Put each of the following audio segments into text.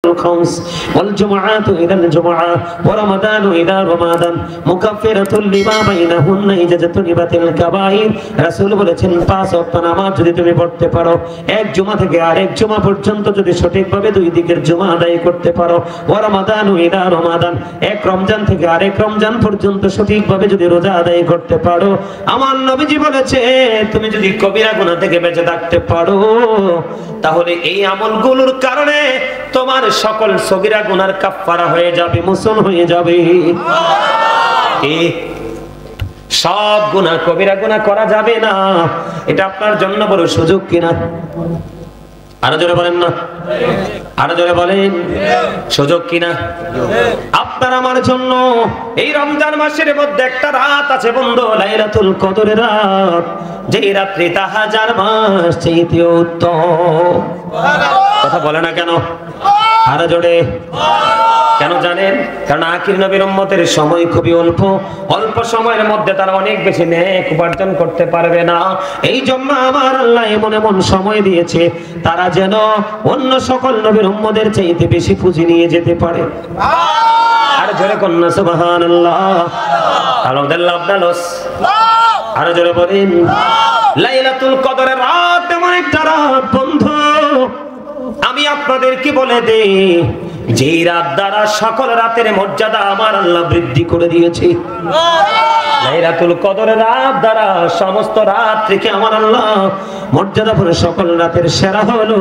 الخمس والجمعات إلى الجمعة ورمضان إلى رمضان مكفرة لما بينهن إذا اجتنبت الكبائر রাসূল বলেছেন 5 ওয়াক্ত নামাজ যদি তুমি পড়তে পারো এক জুমা থেকে আরেক জুমা পর্যন্ত যদি সঠিকভাবে দুই দিকের জুমা আদায় করতে পারো রমাদান ইলা রমাদান এক রমজান থেকে আরেক রমজান পর্যন্ত সঠিকভাবে যদি রোজা আদায় করতে পারো আমার নবীজি বলেছে তুমি যদি কবিরা গুনাহ থেকে বেঁচে থাকতে পারো তাহলে এই আমলগুলোর কারণে তোমার সকল সগীরা গুনার কাফারা হয়ে যাবে মোচন হয়ে যাবে এই সব গুনাহ কবিরা গুনাহ করা যাবে না এটা আপনার জন্য বড় সুযোগ কিনা আরো জোরে বলেন না আরো জোরে বলেন সুযোগ কিনা আপনার আমার জন্য এই রমজান মাসের মধ্যে একটা রাত আছে বন্ধু লাইলাতুল কদরের রাত যেই রাত্রি তা হাজার মাস চাইতে উত্তম কথা বলে না কেন আরো জোরে কেন জানেন কারণ আখির নবীর উম্মতের সময় খুবই অল্প অল্প সময়ের মধ্যে তারা অনেক বেশি নেক উপার্জন করতে পারবে না এই জন্য আমার আল্লাহ এমন এমন সময় দিয়েছে তারা যেন অন্য সকল নবীর উম্মতের চাইতে বেশি পুঁজি নিয়ে যেতে পারে আর জোরে কন্যা সুবহানাল্লাহ আলহামদুলিল্লাহ আর জোরে বলেন লাইলাতুল কদরের রাত এমন একটা রাত বন্ধু আমি আপনাদেরকে বলে দেই যেই রাত দ্বারা সকল রাতের মর্যাদা আমার আল্লাহ বৃদ্ধি করে দিয়েছে লাইলাতুল কদরের রাত দ্বারা সমস্ত রাত থেকে আমার আল্লাহ মর্যাদা করে সকল রাতের সেরা হলো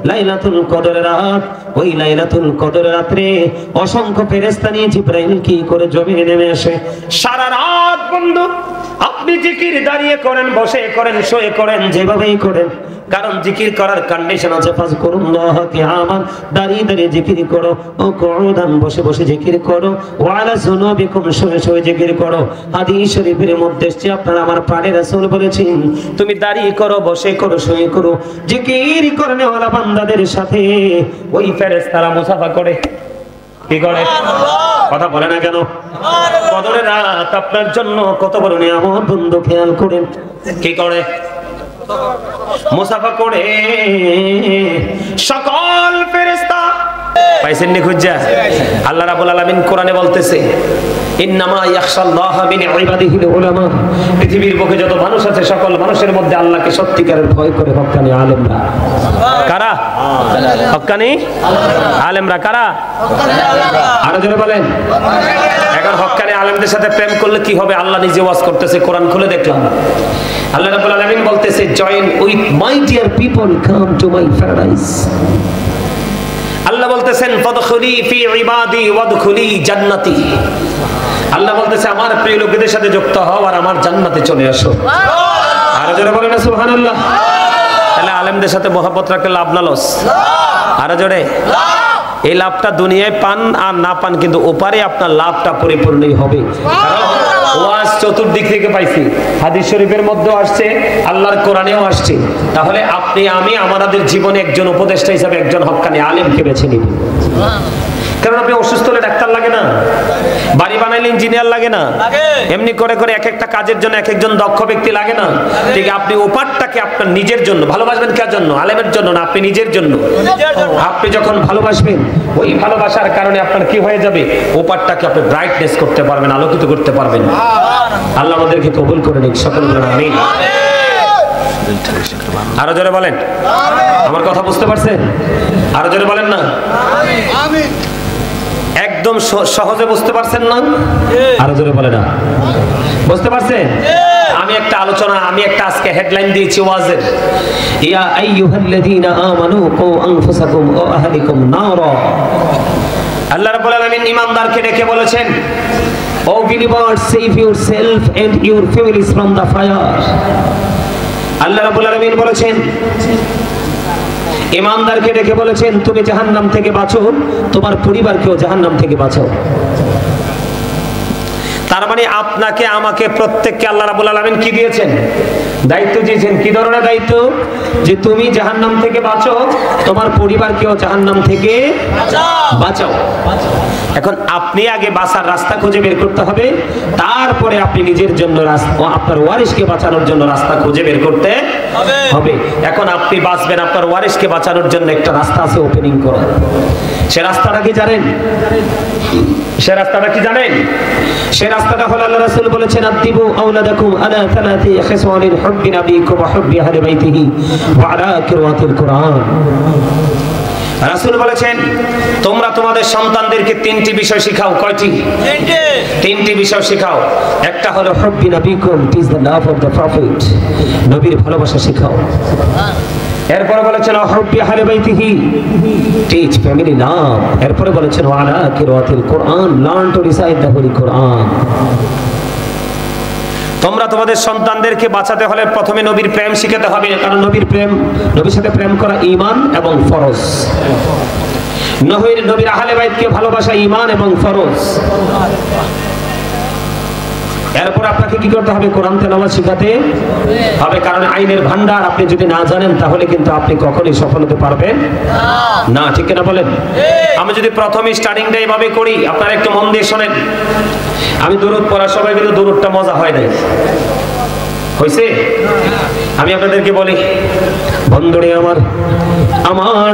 লাইলাতুল কদরের রাত ওই লাইলাতুল কদরের রাতে অসংখ্য ফেরেশতা নিয়ে জিবরাইল কি করে জমিনে নেমে আসে সারা রাত বন্ধু আপনি জিকির দাঁড়িয়ে করেন বসে করেন শুয়ে করেন যেভাবেই করেন কারণ জিকির করার কন্ডিশন আছে ফাজকুরুল্লাহ কিয়ামান দাঁড়িয়ে দাঁড়িয়ে জিকির করো ও কুউদান বসে বসে জিকির করো ওয়ালা যুনুবিকুম শুয়ে শুয়ে জিকির করো হাদিস শরীফের মধ্যে এসেছে আপনারা আমার পাড়ে রাসূল বলেছেন তুমি দাঁড়িয়ে করো বসে করো শুয়ে করো জিকির করনে ওয়ালা বান্দাদের সাথে ওই ফেরেশতারা মুসাফা করে কি করে কথা বলে না কেন কদরের রাত আপনার জন্য কত বড় নিয়ামত বন্ধু খেয়াল করেন কি করে মুসাফা করে সকল ফেরেশতা পাইছেন নি খুঁজা আল্লাহ রাব্বুল আলামিন কোরআনে বলতেছে ইন্নামা ইয়াখশাল্লাহা মিন ইবাদিহিল উলামা পৃথিবীর বুকে যত মানুষ আছে সকল মানুষের মধ্যে আল্লাহকে সত্যিকারের ভয় করে হক্কানি আলেমরা কারা হক্কানি আলেমরা কারা আরো জোরে বলেন এখন হক্কানি আলেমদের সাথে প্রেম করলে কি হবে আল্লাহ নিজে ওয়াজ করতেছে কোরআন খুলে দেখলাম আল্লাহ রাব্বুল আলামিন বলতেছে join with my dear people come to my paradise আল্লাহ বলতেছেন ফাদখুলি ফি ইবাদি ওয়াদখুলি জান্নাতি আল্লাহ বলতেছে আমার প্রিয় লোকদের সাথে যুক্ত হও আর আমার জান্নাতে চলে আসো আর জোরে বলেন না সুবহানাল্লাহ তাহলে আলেমদের সাথে মহব্বত রাখলে লাভ না লস আর জোরে এই লাভটা দুনিয়ায় পান আর না পান কিন্তু ওপারে আপনার লাভটা পরিপূর্ণই হবে কারণ ওয়াজ চতুর্দিক থেকে পাইছি হাদিস শরীফের মধ্যেও আসছে আল্লাহর কোরআনেও আসছে তাহলে আপনি আমি আমাদের জীবনে একজন উপদেষ্টা হিসেবে একজন হক্কানি আলেমকে বেছে নিব কারণ আপনি অসুস্থ হলে ডাক্তার লাগে না বাড়ি বানাইলে ইঞ্জিনিয়ার লাগে না এমনি করে করে এক একটা কাজের জন্য এক একজন দক্ষ ব্যক্তি লাগে না ঠিক আপনি ওপারটাকে আপনার নিজের জন্য ভালোবাসবেন কার জন্য আলেমের জন্য না আপনি নিজের জন্য আপনি যখন ভালোবাসবেন ওই ভালোবাসার কারণে আপনার কি হয়ে যাবে ওপারটাকে আপনি ব্রাইটনেস করতে পারবেন আলোকিত করতে পারবেন আল্লাহ আমাদেরকে কবুল করে নিক সকল বলেন আমিন আরো জোরে বলেন আমার কথা বুঝতে পারছেন আরো জোরে বলেন না আমিন একদম সহজে বুঝতে পারছেন না আরো জোরে বলেন না বুঝতে পারছেন আমি একটা আলোচনা আমি একটা আজকে হেডলাইন দিয়েছি ওয়াজের ইয়া আইয়ুহাল্লাযীনা আমানু কু আনফুসাকুম ওয়া আহলিকুম নারা আল্লাহ রাব্বুল আলামিন ঈমানদারকে ডেকে বলেছেন O believers save yourself and your families from the fire আল্লাহ রাব্বুল আলামিন বলেছেন ঈমানদারকে ডেকে বলেছেন তুমি জাহান্নাম থেকে বাঁচো তোমার পরিবারকেও জাহান্নাম থেকে বাঁচাও তার মানে আপনাকে আমাকে প্রত্যেককে আল্লাহ রাব্বুল আলামিন কি দিয়েছেন দায়িত্ব দিয়েছেন। কি ধরনের দায়িত্ব? যে তুমি জাহান্নাম থেকে বাঁচো, তোমার পরিবারকেও জাহান্নাম থেকে বাঁচাও। এখন আপনি আগে বাঁচার রাস্তা খুঁজে বের করতে হবে, তারপরে আপনি নিজের জন্য আপনার ওয়ারিসকে বাঁচানোর জন্য রাস্তা খুঁজে বের করতে হবে। এখন আপনি বাঁচবেন, আপনার ওয়ারিসকে বাঁচানোর জন্য একটা রাস্তা আছে ওপেনিং করা। সে রাস্তাটা কি জানেন? সে রাস্তাটা কি জানেন? সে রাস্তাটা হলো আল্লাহ রাসূল বলেছেন, আদিবু আওলাদাকুম আলা সালাতি খিসওয়ালিল হুব্বি নাবিয়িকুম ওয়া হুব্বি আহলি বাইতিহি ওয়া আলা কিরাতিল কুরআন। রাসূল বলেছেন, তোমরা তোমাদের সন্তানদেরকে তিনটি বিষয় শেখাও। কয়টি? তিনটি বিষয় শেখাও। একটা হলো হুব্বি নাবিয়িকুম, it is the love of the prophet, নবীর ভালোবাসা শেখাও। এরপরে বলেছেন হুব্বি আহলি বাইতিহি, টিচ ফ্যামিলি লাভ। এরপরে বলেছেন ওয়া আলা কিরাতিল কুরআন, learn to recite the holy Quran. তোমরা তোমাদের সন্তানদেরকে বাঁচাতে হলে প্রথমে নবীর প্রেম শিখাতে হবে, কারণ নবীর সাথে প্রেম করা ঈমান এবং ফরজ। নবীর আহলে বাইতকে ভালোবাসা ঈমান এবং ফরজ। এরপর আপনাকে কি করতে হবে? কোরআন তেলাওয়াত শিখাতে হবে, কারণ আইনের ভান্ডার আপনি যদি না জানেন তাহলে কিন্তু আপনি কখনোই সফল হতে পারবেন না। ঠিক কিনা বলেন? আমি যদি প্রথমে স্টার্টিংটা এইভাবে করি, আপনারা একটু মন দিয়ে শোনেন। আমি দুরূদ পড়ার সময় কিন্তু দুরূদটা মজা হয় নাই, হইছে? আমি আপনাদেরকে বলি, বন্ধুরে আমার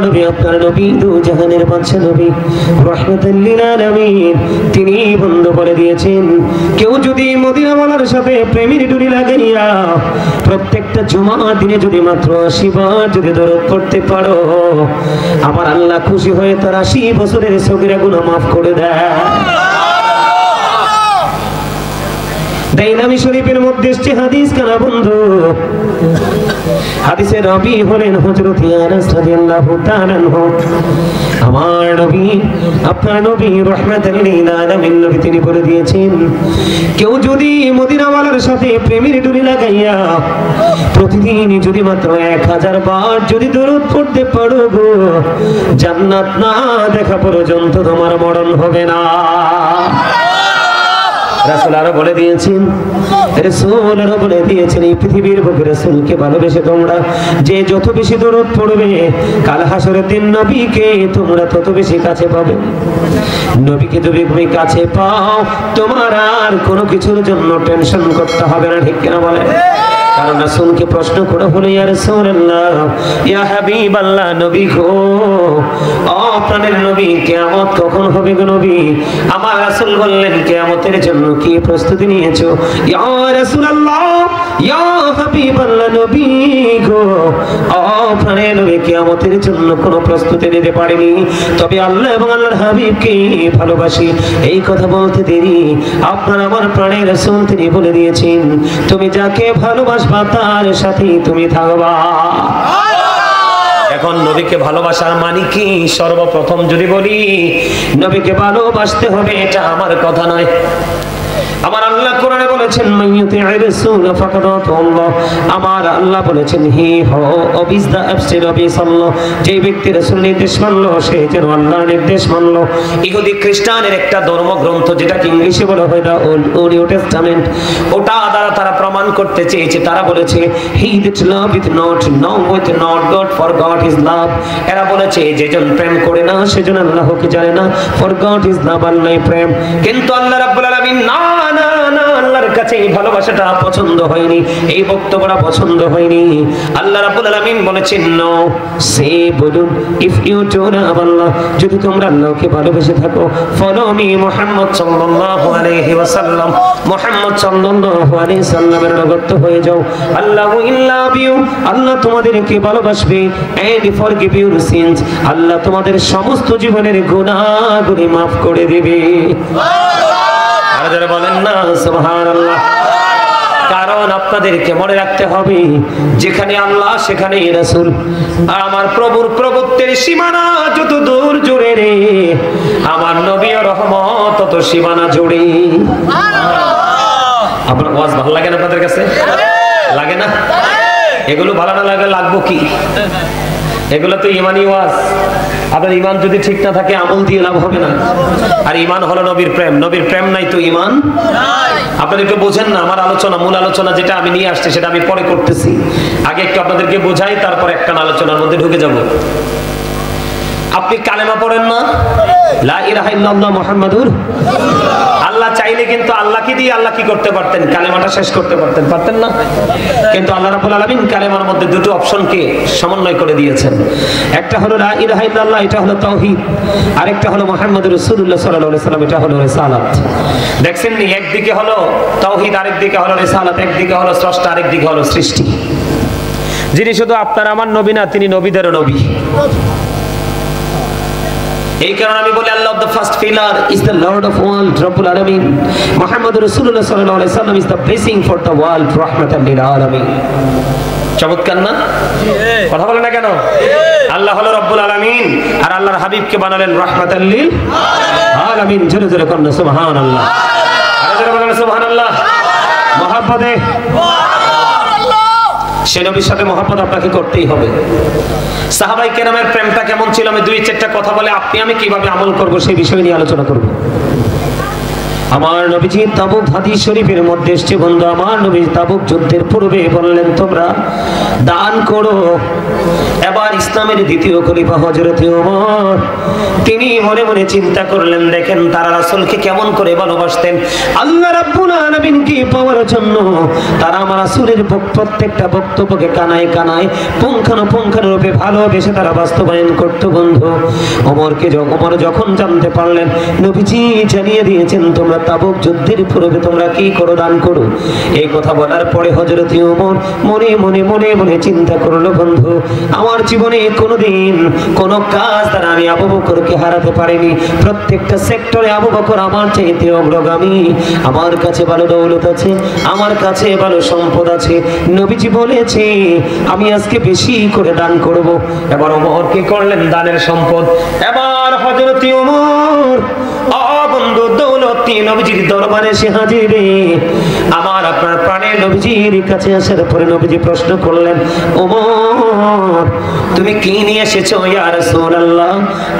নবী, আপনার নবী, দু জাহানের বাদশা নবী, রাহমাতুল লিল আলামিন, তিনি বন্ধ করে দিয়েছেন, কেউ যদি মদিনাওয়ালার সাথে প্রেমের ডুরি লাগাইয়া প্রত্যেকটা জুমার দিনে যদি মাত্র 80 বার যদি দরুদ পড়তে পারো, আমার আল্লাহ খুশি হয়ে তার 80 বছরের সগীরা গুনাহ মাফ করে দেয়। দাইলামি শরীফের মধ্যে এসেছে হাদিস কানা বন্ধু। হাদিসের রাবী হলেন হযরত আনাস রাদিয়াল্লাহু তাআলা আনহু। আমার নবী, আপনার নবী রাহমাতুল লিল আলামিন নবী, তিনি বলে দিয়েছেন, কেউ যদি মদিনাওয়ালার সাথে প্রেমের ডুরি লাগাইয়া প্রতিদিন যদি মাত্র 1000 বার যদি দরুদ পড়তে পারো গো, জান্নাত না দেখা পর্যন্ত তোমার মরণ হবে না। রাসূল আরো বলে দিয়েছেন, এই পৃথিবীর বুকে রাসূলকে ভালোবেসে তোমরা যে যত বেশি দরুদ পড়বে, কাল হাসরের দিন নবীকে তোমরা তত বেশি কাছে পাবে। নবীকে যদি তুমি কাছে পাও, তোমার আর কোনো কিছুর জন্য টেনশন করতে হবে না। ঠিক কিনা বলে? কারণ রাসূলকে প্রশ্ন করা হলো, ইয়া রাসূলুল্লাহ, ইয়া হাবিবাল্লাহ, নবী গো, আপনাদের নবী, কিয়ামত কখন হবে গো নবী? আমার রাসূল বললেন, কিয়ামতের জন্য কি প্রস্তুতি নিয়েছো? ইয়া রাসূলুল্লাহ, ইয়া হাবিবাল্লাহ, নবী গো, আপনাদের নবী কিয়ামতের জন্য কোনো প্রস্তুতি নিতে পারেনি, তবে আল্লাহ এবং আল্লাহর হাবিবকে ভালোবাসি। এই কথা বলতে দেরি আপনার আমার প্রাণের রাসূল তিনি বলে দিয়েছেন, তুমি যাকে ভালোবাসবা তার সাথেই তুমি থাকবা। এখন নবীকে ভালোবাসার মানে কি? সর্বপ্রথম যদি বলি নবীকে ভালোবাসতে হবে, এটা আমার কথা নয়। আমার আল্লাহ কোরআনে বলেছেন, মাইয়ুতি'র রাসূল ফাকাদ আতাল্লাহ। আমার আল্লাহ বলেছেন, হি হো অবিজ দা অ্যাবস্টেড অফ আল্লাহ, যে ব্যক্তি রাসূল নির্দেশ মানলো সে যেন আল্লাহর নির্দেশ মানলো। ইহুদি খ্রিস্টানের একটা ধর্মগ্রন্থ যেটাকে ইংলিশে বলা হয় দা ওল্ড নিউ টেস্টামেন্ট, ওটা দ্বারা তারা প্রমাণ করতে চেয়েছে। তারা বলেছে, he that loveth not knoweth not God, for God is love। এরা বলেছে, যেজন প্রেম করে না সেজন আল্লাহকে জানে না, for God is love, আল্লাহ প্রেম। কিন্তু আল্লাহ রাব্বুল আলামিন না না না, আল্লাহর কাছে এই ভালোবাসাটা পছন্দ হয়নি, এই বক্তব্যটা পছন্দ হয়নি। আল্লাহ রাব্বুল আলামিন বলেছেন, নো সে বলুন, ইফ ইউ ডু লাভ আল্লাহ, যদি তোমরা আল্লাহকে ভালোবেসে থাকো, ফলো মি মুহাম্মদ সাল্লাল্লাহু আলাইহি ওয়াসাল্লাম, মুহাম্মদ সাল্লাল্লাহু আলাইহি সাল্লামের অনুগত হয়ে যাও। আল্লাহু উইল লাভ ইউ, আল্লাহ তোমাদেরকে ভালোবাসবে, এন্ড ফরগিভ ইউর সিনস, আল্লাহ তোমাদের সমস্ত জীবনের গুনাহগুলি maaf করে দিবে। আর যারা বলেন না সুবহানাল্লাহ। কারণ আপনাদেরকে মনে রাখতে হবে, যেখানে আল্লাহ সেখানেই রাসূল। আর আমার প্রভুর প্রভুত্বের সীমানা যত দূর জুড়ে রে, আমার নবীর রহমত তত সীমানা জুড়ে। আপনার ওয়াজ ভালো লাগে না? আপনাদের কাছে লাগে না? এগুলো ভালো না লাগে লাগবো কি? এগুলো তো ইমানি ওয়াজ। আপনার ইমান যদি ঠিক না থাকে আমল দিয়ে লাভ হবে না। আর ইমান হলো নবীর প্রেম, নবীর প্রেম নাই তো ইমান নাই। আপনারা একটু বোঝেন না, আমার আলোচনা, মূল আলোচনা যেটা আমি নিয়ে আসছি সেটা আমি পরে করতেছি। আগে একটু আপনাদেরকে বোঝাই, তারপর একটা আলোচনার মধ্যে ঢুকে যাব। আপনি কালেমা পড়েন না, লা ইলাহা ইল্লাল্লাহ মুহাম্মাদুর রাসূলুল্লাহ। আল্লাহ চাইলে কিন্তু আল্লাহকে দিয়ে আল্লাহ কি করতে পারতেন? কালেমাটা শেষ করতে পারতেন, পারতেন না? কিন্তু আল্লাহ রাব্বুল আলামিন কালেমার মধ্যে দুটো অপশনকে সমন্বয় করে দিয়েছেন। একটা হলো লা ইলাহা ইল্লাল্লাহ, এটা হলো তাওহীদ, আরেকটা হলো মুহাম্মাদুর রাসূলুল্লাহ সাল্লাল্লাহু আলাইহি সাল্লাম, এটা হলো রিসালাত। দেখছেন নি, একদিকে হলো তাওহীদ, আরেকদিকে হলো রিসালাত, একদিকে হলো স্রষ্টা, আরেকদিকে হলো সৃষ্টি। যিনি শুধু আপনার আমার নবী না, তিনি নবীদেরও নবী। এই কারণে আমি বলি আল্লাহ the first pillar is the Lord of world, Rabbul Alamin. Muhammadur Rasulullah sallallahu alaihi wasallam is the blessing for the world, rahmatan lil alamin. চমৎকার না? কথা বলে না কেন? আল্লাহ হলো রব্বুল আলামিন, আর আল্লাহর হাবিবকে বানালেন রাহমাতাল লিল আলামিন। জোরে জোরে করুন সুবহানাল্লাহ, আর জোরে বলেন সুবহানাল্লাহ। মহব্বতে সে নবীর সাথে মহব্বত আপনাকে করতেই হবে। সাহাবায়ে কেরামের প্রেমটা কেমন ছিল, আমি দুই চারটা কথা বলে আপনি আমি কিভাবে আমল করব সেই বিষয় নিয়ে আলোচনা করব। আমার নবীজি তাবুক হাদিস শরীফের মধ্যে এসেছে বন্ধু, আমার নবী তাবুক যুদ্ধের পূর্বে বললেন তোমরা দান করো। এবার ইসলামের দ্বিতীয় খলিফা হযরত ওমর, তিনি মনে মনে চিন্তা করলেন, দেখেন তারা রাসূলকে কেমন করে ভালোবাসতেন। আল্লাহ রাব্বুল আলামিনকে পাওয়ার জন্য তারা আমার রাসূলের প্রত্যেকটা বক্তব্যকে কানায় কানায় পুঙ্খানুপুঙ্খানুরূপে ভালোবেসে তারা বাস্তবায়ন করত বন্ধু। ওমর যখন জানতে পারলেন নবীজি জানিয়ে দিয়েছেন তোমরা তাবুক যুদ্ধের পূর্বে তোমরা কি করো, দান করো, এই কথা বলার পরে হযরত ওমর মনে মনে মনে মনে চিন্তা করলো, বন্ধু আমার জীবনে কোনোদিন কোন কাজ দ্বারা আমি আবু বকরকে হারাতে পারিনি। প্রত্যেকটা সেক্টরে আবু বকর আমার চাইতে অগ্রগামী। আমার কাছে ভালো দৌলত আছে, আমার কাছে ভালো সম্পদ আছে, নবীজি বলেছে আমি আজকে বেশি করে দান করব। এবার ওমর কি করলেন? দানের সম্পদ। এবার হযরত ওমর বন্ধু দৌলত নিয়ে নবীজির দরবারে এসে হাজির। আমার আপনার প্রাণের নবীজির কাছে আসার পরে নবীজি প্রশ্ন করলেন, ওমর তুমি কি নিয়ে এসেছো ইয়া রাসূলুল্লাহ?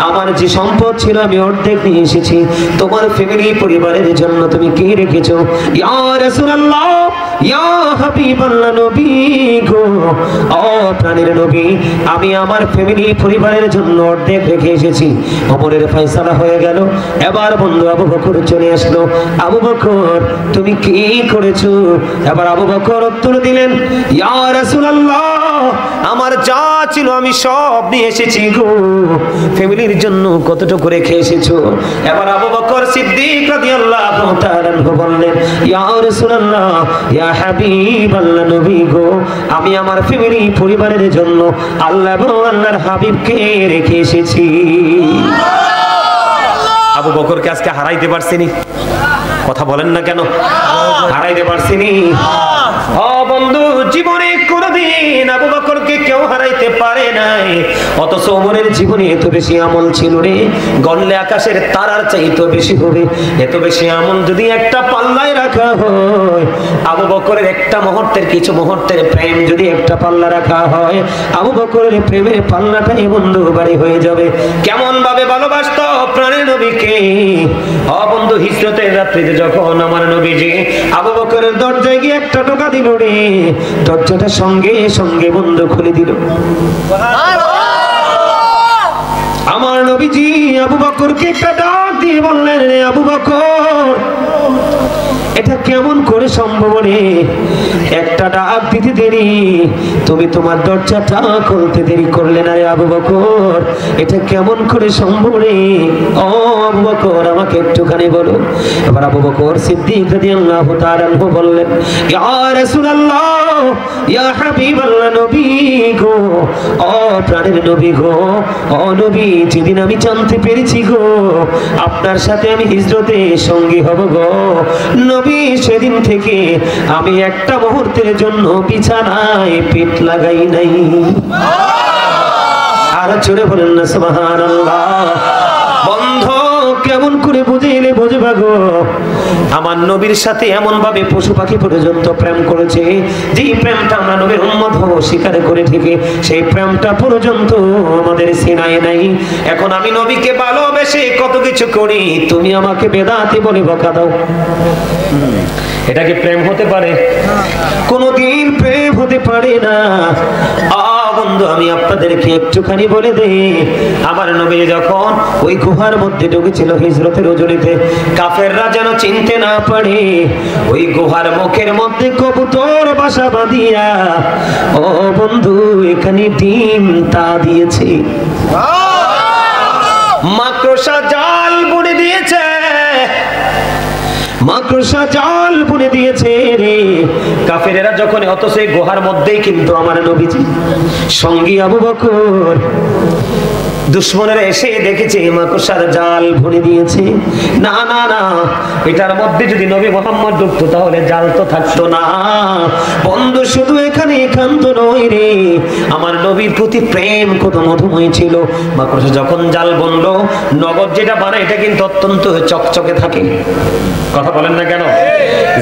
আমার যে সম্পদ ছিল আমি অর্ধেক নিয়ে এসেছি, তোমার ফ্যামিলি পরিবারের জন্য তুমি কি রেখেছো? ইয়া রাসূলুল্লাহ, ইয়া হাবিবাল্লাহ, নবী গো, ও প্রাণের নবী, আমি আমার ফ্যামিলি পরিবারের জন্য অর্ধেক রেখে এসেছি। ওমরের ফয়সালা হয়ে গেল। এবার বন্ধু আবু বকর চলে আসলো। আবু বকর তুমি কি করেছো? এবার আবু বকর উত্তর দিলেন, ইয়া রাসূলুল্লাহ, আমার যা ছিল আমি সব নিয়ে এসেছি গো। ফ্যামিলির জন্য কতটুকু রেখে এসেছো? এবার আবু বকর সিদ্দিক রাদিয়াল্লাহু তাআলা বললেন, ইয়া রাসূলুল্লাহ, ইয়া হাবিবাল্লাহ, নবী গো, আমি আমার ফ্যামিলি পরিবারের জন্য আল্লাহ এবং আল্লাহর হাবিবকে রেখে এসেছি। আবু বকরকে আজকে হারাইতে পারছিনি? কথা বলেন না কেন? হারাইতে পারছিনি? বন্ধু জীবনে কোনদিন আবু বকরকে কেউ হারাইতে পারে নাই। অথচ ওমরের জীবনে এত বেশি আমল ছিল রে, গণলে আকাশের তারার চাইতে বেশি হবে। এত বেশি আমল যদি একটা পাল্লায় রাখা হয়, আবু বকরের একটা মুহূর্তের, কিছু মুহূর্তের প্রেম যদি একটা পাল্লা রাখা হয়, আবু বকরের প্রেমের পাল্লাটাই বন্ধু বাড়ি হয়ে যাবে। কেমন ভাবে ভালোবাসতো প্রাণের নবীকে। বন্ধু হিজরতের রাত্রিতে যখন আমার নবীজি আবু বকরের দরজায় গিয়ে একটা টোকা দিল রে, দরজাটা সঙ্গে সঙ্গে বন্ধ খুলে দিল। আমার নবীজি আবু বকরকে একটা ডাক দিয়ে বললেন, রে আবু বকর, এটা কেমন করে সম্ভব রে? একটা ডাক দিতে দেরি, তুমি তোমার দরজাটা খুলতে দেরি করলে না রে আবু বকর, এটা কেমন করে সম্ভব রে? ও আবু বকর আমাকে একটুখানি বলো। এবার আবু বকর সিদ্দিক রাদিয়াল্লাহু তাআলা বললেন, ইয়া রাসূলুল্লাহ, ইয়া হাবিবাল্লাহ, নবী গো, ও প্রাণের নবী গো, ও নবী, যেদিন আমি জানতে পেরেছি গো আপনার সাথে আমি হিজরতে সঙ্গী হব গো নবী, সেদিন থেকে আমি একটা মুহূর্তের জন্য বিছানায় পিঠ লাগাই নাই। আর জোরে বলেন না সুবহানাল্লাহ। বন্ধ কেমন করে বুঝিলে বুঝবা গো? আমার নবীর সাথে এমন ভাবে পশু পাখি পর্যন্ত প্রেম করেছে, যে প্রেমটা আমরা নবীর উম্মত হব স্বীকার করে থেকে সেই প্রেমটা পর্যন্ত আমাদের সিনায় নাই। এখন আমি নবীকে ভালোবেসে কত কিছু করি, তুমি আমাকে বেদাতি বলে বকা দাও। এটা কি প্রেম হতে পারে? কোনদিন প্রেম হতে পারে না। বন্ধু, আমি আপনাদেরকে একটুখানি বলে দেই, আমার নবী যখন ওই গুহার মধ্যে ঢুকেছিল হিজরতের ওজরিতে, কাফেররা যেন চিনতে না পারে, ওই গুহার মুখের মধ্যে কবুতর বাসা বাঁধিয়া ও বন্ধু এখানে ডিম তা দিয়েছে, মাকড়সা জাল বুনে দিয়েছে, মাকড়সা জাল বুনে দিয়েছে রে কাফেরেরা যখন। অথচ এই গুহার মধ্যেই কিন্তু আমার নবীজি সঙ্গী আবু বকর, দুশ্মনেরা এসে দেখেছে মাকড়সার জাল বুনে দিয়েছে। না না না, এটার মধ্যে যদি নবী মুহাম্মদ ঢুকতো তাহলে জাল তো থাকতো না। বন্ধু, শুধু এখানে একান্ত নয় রে, আমার নবীর প্রতি প্রেম কত মধুময় ছিল। মাকড়সা যখন জাল বুনলো, নগদ যেটা বানায় এটা কিন্তু অত্যন্ত চকচকে থাকে। কথা বলেন না কেন?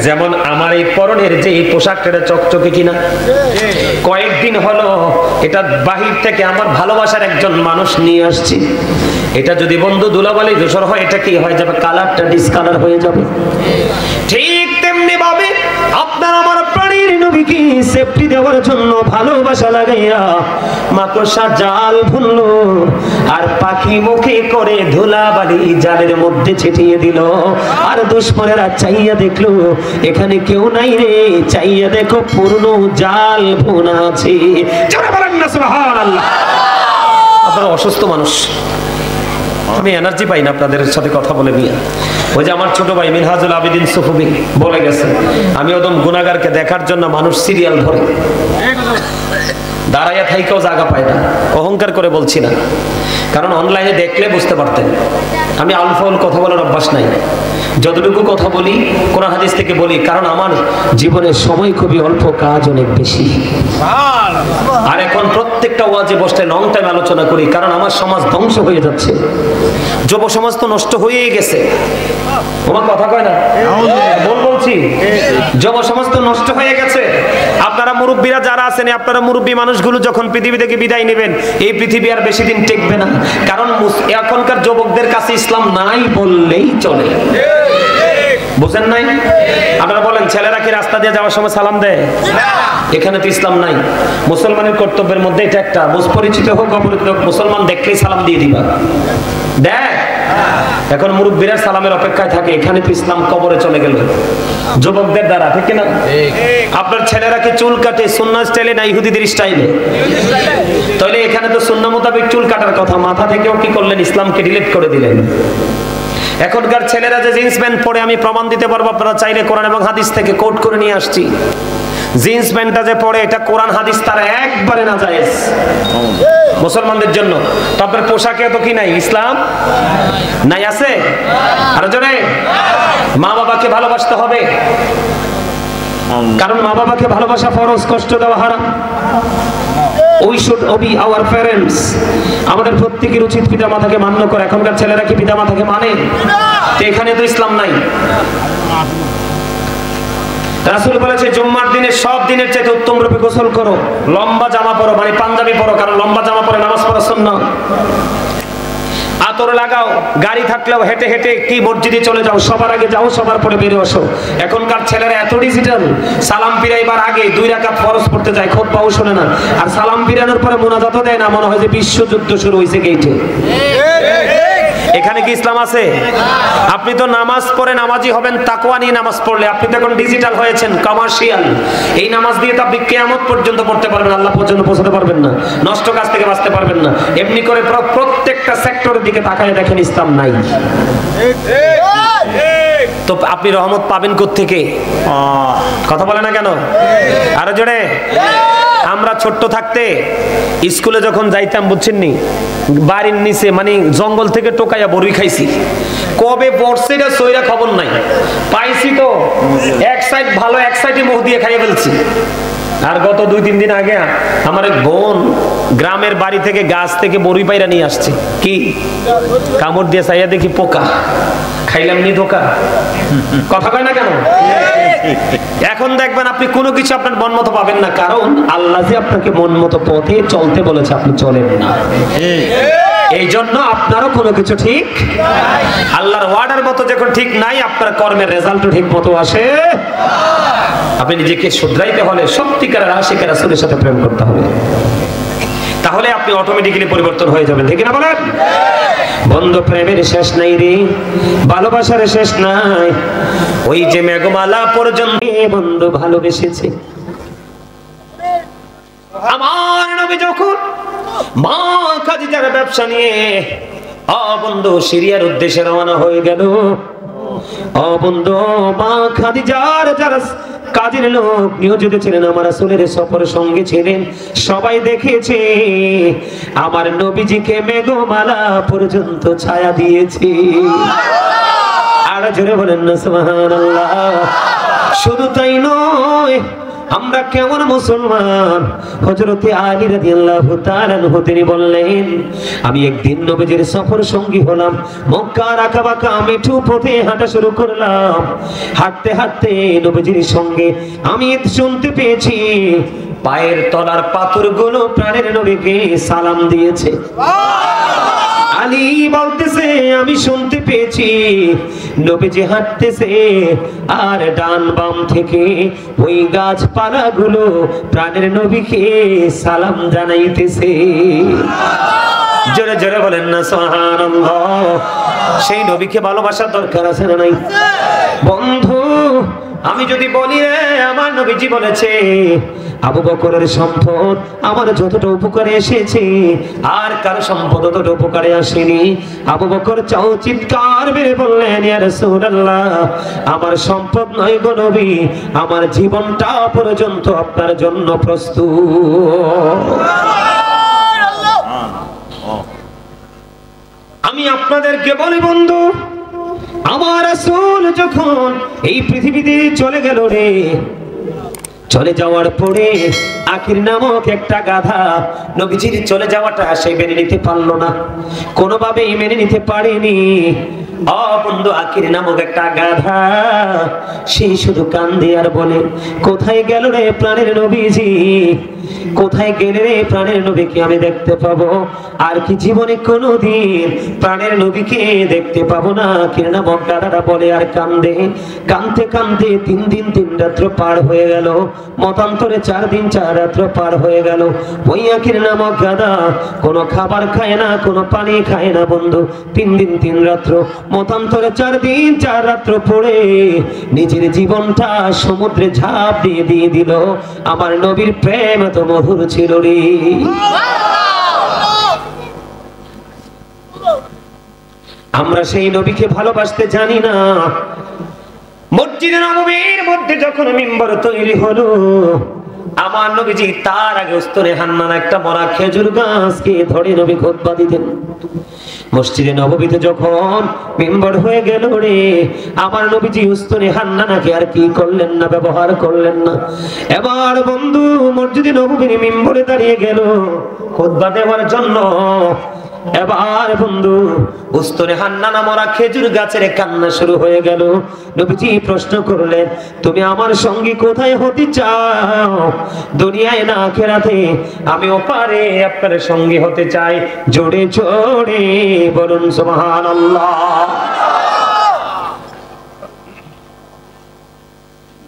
যেমন আমার এই পরনের যে এই পোশাকটা চকচকে কিনা, কয়েকদিন হলো এটা বাহির থেকে আমার ভালোবাসার একজন মানুষ নিয়ে আসছে। এটা যদি বন্ধু ধুলাবালি ধূসর হয়, এটা কি হয়ে যাবে? কালারটা ডিসকালার হয়ে যাবে। ঠিক তেমনি ভাবে আপনার আমার প্রাণীর নবীকে সেফটি দেওয়ার জন্য ভালোবাসা লাগাইয়া মাকড়সা জাল বুনলো, আর পাখি মুখে করে ধুলাবালি জালের মধ্যে ছিটিয়ে দিল। আর দুশ্মনেরা চাইয়া দেখলো এখানে কেউ নাই রে, চাইয়া দেখো পূর্ণ জাল বোনা আছে। সুবহানাল্লাহ। আপনারা অসুস্থ মানুষ, আমি এনার্জি পাই না আপনাদের সাথে কথা বলে নিয়ে। ওই যে আমার ছোট ভাই মিনহাজুল আবিদিন সুফি বলে গেছে, আমি ওদম গুনাহগারকে দেখার জন্য মানুষ সিরিয়াল ধরে, দাঁড়াইয়া থাইকেও জায়গা পায় না। অহংকার করে বলছি না, কারণ অনলাইনে দেখলে বুঝতে পারতেন আমি আলফাউল কথা বলার অভ্যাস নাই। যতটুকু কথা বলি কোরআন হাদিস থেকে বলি, কারণ আমার জীবনের সময় খুবই অল্প, কাজ অনেক বেশি। আর এখন প্রত্যেকটা ওয়াজে বসতে লং টাইম আলোচনা করি, কারণ আমার সমাজ ধ্বংস হয়ে যাচ্ছে। যুব সমাজ তো নষ্ট হয়েই গেছে। তোমার কথা কয় না, বলছি যুব সমাজ তো নষ্ট হয়ে গেছে। আপনারা মুরব্বীরা যারা আছেন, আপনারা মুরব্বী মানুষগুলো যখন পৃথিবী থেকে বিদায় নেবেন, এই পৃথিবী আর বেশি দিন টিকবে না। কারণ এখনকার যুবকদের কাছে ইসলাম নাই বললেই চলে। বুঝেন নাই? আপনারা বলেন ছেলেরা কি রাস্তা দিয়ে যাওয়ার সময় সালাম দেয়? এখানে তো ইসলাম নাই। মুসলমানের কর্তব্যের মধ্যে এটা একটা, পরিচিত হোক অপরিচিত হোক, মুসলমান দেখলেই সালাম দিয়ে দিবা। দেখ, এখন মুরব্বীরা সালামের অপেক্ষায় থাকে, এখানে তো ইসলাম কবরে চলে গেল যুবকদের দ্বারা, ঠিক না? আপনার ছেলেরা কি চুল কাটে সুন্নাহ স্টাইলে না ইহুদিদের স্টাইলে? তাহলে এখানে তো সুন্নাহ মোতাবেক চুল কাটার কথা, মাথা থেকেও কি করলেন? ইসলামকে ডিলিট করে দিলেন। এখনকার ছেলেরা যে জিন্স প্যান্ট পরে, আমি প্রমাণ দিতে পারবো, আপনারা চাইলে কোরআন এবং হাদিস থেকে কোট করে নিয়ে আসছি। জিন্স প্যান্টটা যে পরে, এটা কোরআন হাদিস তারা একবারে না জায়েজ মুসলমানদের জন্য। তো আপনার পোশাকে তো কি নাই? ইসলাম নাই, আছে? আর জোরে, মা বাবাকে ভালোবাসতে হবে, কারণ মা বাবাকে ভালোবাসা ফরজ, কষ্ট দেওয়া হারাম। We should obey our parents. আমাদের প্রত্যেকের উচিত পিতা মাতাকে মান্য করা। এখনকার ছেলেরা কি পিতা মাতাকে মানে? এখানে তো ইসলাম নাই। রাসূল বলেছে জুম্মার দিনে সব দিনের চাইতে উত্তম রূপে গোসল করো, লম্বা জামা পরো, মানে পাঞ্জাবি পরো, কারণ লম্বা জামা পরে নামাজ পড়া সুন্নাহ। আতর লাগাও, গাড়ি থাকলেও হেঁটে হেঁটে কি মসজিদে চলে যাও, সবার আগে যাও, সবার পরে বেরিয়ে আসো। এখনকার ছেলেরা এত ডিজিটাল, সালাম ফিরাইবার আগে 2 রাকাত ফরজ পড়তে যায়, খুতবাও শোনে না, আর সালাম ফিরানোর পরে মুনাজাতও দেয় না, মনে হয় যে বিশ্বযুদ্ধ শুরু হয়েছে গেইটে। এখানে কি ইসলাম আছে? আপনি তো নামাজ পড়ে নামাজি হবেন তাকওয়া নিয়ে নামাজ পড়লে, আপনি তো এখন ডিজিটাল হয়েছেন, কমার্শিয়াল। এই নামাজ দিয়ে তো আপনি কিয়ামত পর্যন্ত পড়তে পারবেন, আল্লাহ পর্যন্ত পৌঁছাতে পারবেন না, নষ্ট কাজ থেকে বাঁচতে পারবেন না। এমনি করে প্রত্যেকটা সেক্টরের দিকে তাকায় দেখেন, ইসলাম নাই। তো আপনি রহমত পাবেন কোত্থেকে? কথা বলে না কেন? আরো জোরে। আমরা ছোট্ট থাকতে স্কুলে যখন যাইতাম, বুঝছেননি, বাড়ির নিচে মানে জঙ্গল থেকে টোকাইয়া বড়ি খাইছি। কবে পড়ছে এটা সইরা খবর নাই, পাইছি তো এক সাইড ভালো, এক সাইডে মুখ দিয়ে খাইয়ে ফেলছি। আর গত 2-3 দিন আগে আমার এক বোন গ্রামের বাড়ি থেকে গাছ থেকে বড়ি পাইরা নিয়ে আসছে, কি কামড় দিয়ে চাইয়া দেখি পোকা। খাইলাম নি ধোকা, কথা কয় না কেন? এখন দেখবেন আপনি কোনো কিছু আপনার মন মতো পাবেন না, কারণ আল্লাহ যে আপনাকে মন মতো পথে চলতে বলেছে আপনি চলেন না। এই জন্য আপনারও কোনো কিছু ঠিক আল্লাহর ওয়ার্ডের মতো যখন ঠিক নাই, আপনার কর্মের রেজাল্টও ঠিক মতো আসে। আপনি নিজেকে শুধরাইতে হলে সত্যিকারের আশিক রাসূলের সাথে প্রেম করতে হবে, তাহলে আপনি অটোমেটিক্যালি পরিবর্তন হয়ে যাবেন, ঠিক না বলেন? বন্ধু, প্রেমের শেষ নাই রে, ভালোবাসার শেষ নাই। ওই যে মেঘমালা পর্যন্ত বন্ধু ভালোবেসেছে। আমার নবী যখন মা খাদিজার ব্যবসা নিয়ে বন্ধু সিরিয়ার উদ্দেশ্যে রওনা হয়ে গেল, বন্ধু মা খাদিজার যারা কাজের লোক নিয়োজিত ছিলেন, আমার রাসূলের সফর সঙ্গে ছিলেন, সবাই দেখেছে আমার নবীজিকে মেঘমালা পর্যন্ত ছায়া দিয়েছে। আর জোরে বলেন না সুবহানাল্লাহ। শুধু তাই নয়, আমরা কেমন মুসলমান, হযরতে আলী রাদিয়াল্লাহু তাআলা আনহু তিনি বললেন, আমি একদিন নবীজির সফর সঙ্গী হলাম, মক্কার আঁকাবাঁকা মেঠু পথে হাঁটা শুরু করলাম। হাঁটতে হাঁটতে নবীজির সঙ্গে আমি শুনতে পেয়েছি পায়ের তলার পাথরগুলো প্রাণের নবীকে সালাম দিয়েছে। আলী বলতেছে, আমি শুনতে পেয়েছি নবীজি হাঁটতেছে আর ডান বাম থেকে ওই গাছপালাগুলো প্রাণের নবীকে সালাম জানাইতেছে। জোরে জোরে বলেন না সুবহানাল্লাহ। সেই নবীকে ভালোবাসার দরকার আছে না নাই? বন্ধু, আমি যদি বলি রে আমার নবীজি বলেছে আবু বকরের সম্পদ আমার যতটা উপকারে এসেছে আর কারো সম্পদ ততটা উপকারে আসেনি। আবু বকর চাও চিৎকার মেরে বললেন, ইয়া রাসূলুল্লাহ, আমার সম্পদ নয় গো নবী, আমার জীবনটা পর্যন্ত আপনার জন্য প্রস্তুত। আমি আপনাদেরকে বলি বন্ধু, আমার রাসূল যখন এই পৃথিবীতে চলে গেল রে, চলে যাওয়ার পরে আখির নামক একটা গাধা নবীজির চলে যাওয়াটা সে মেনে নিতে পারলো না, কোনোভাবেই মেনে নিতে পারেনি। বন্ধু, আখির নামক একটা গাধা সে শুধু কান্দে আর বলে, কোথায় গেল রে প্রাণের নবীজি, কোথায় গেলে রে প্রাণের নবীকে আমি দেখতে পাবো? আর কি জীবনে কোনোদিন প্রাণের নবীকে দেখতে পাবো না? আখির নামক গাধাটা বলে আর কান্দে। কান্দতে কান্দতে 3 দিন 3 রাত্র পার হয়ে গেল, মতান্তরে 4 দিন 4 রাত্র পার হয়ে গেল। ওই আখির নামক গাধা কোনো খাবার খায় না, কোনো পানি খায় না বন্ধু। 3 দিন 3 রাত্র, মতান্তরে 4 দিন 4 রাত্র পড়ে নিজের জীবনটা সমুদ্রে ঝাঁপ দিয়ে দিল। আমার নবীর প্রেম এত মধুর ছিল রে। আমরা সেই নবীকে ভালোবাসতে জানি না। মসজিদে নববীর মধ্যে যখন মিম্বার তৈরি হলো, আমার নবীজি তার আগে উস্তরে হান্নান একটা মরা খেজুর গাছকে ধরে নবী খুতবা দিতেন। মসজিদে নববীতে যখন মিম্বার হয়ে গেল রে, আমার নবীজি উস্তরে হান্নানাকে আর কি করলেন না, ব্যবহার করলেন না। এবার বন্ধু মসজিদে নববীর মিম্বরে দাঁড়িয়ে গেল খুতবা দেওয়ার জন্য। এবার বন্ধু উস্তরে হান্নানা মরা খেজুর গাছের কান্না শুরু হয়ে গেল। নবীজি প্রশ্ন করলেন, তুমি আমার সঙ্গী কোথায় হতে চাও? দুনিয়ায় না আখিরাতে? আমি ওপারে আপনার সঙ্গী হতে চাই। জোরে জোরে বলুন সুবহানাল্লাহ।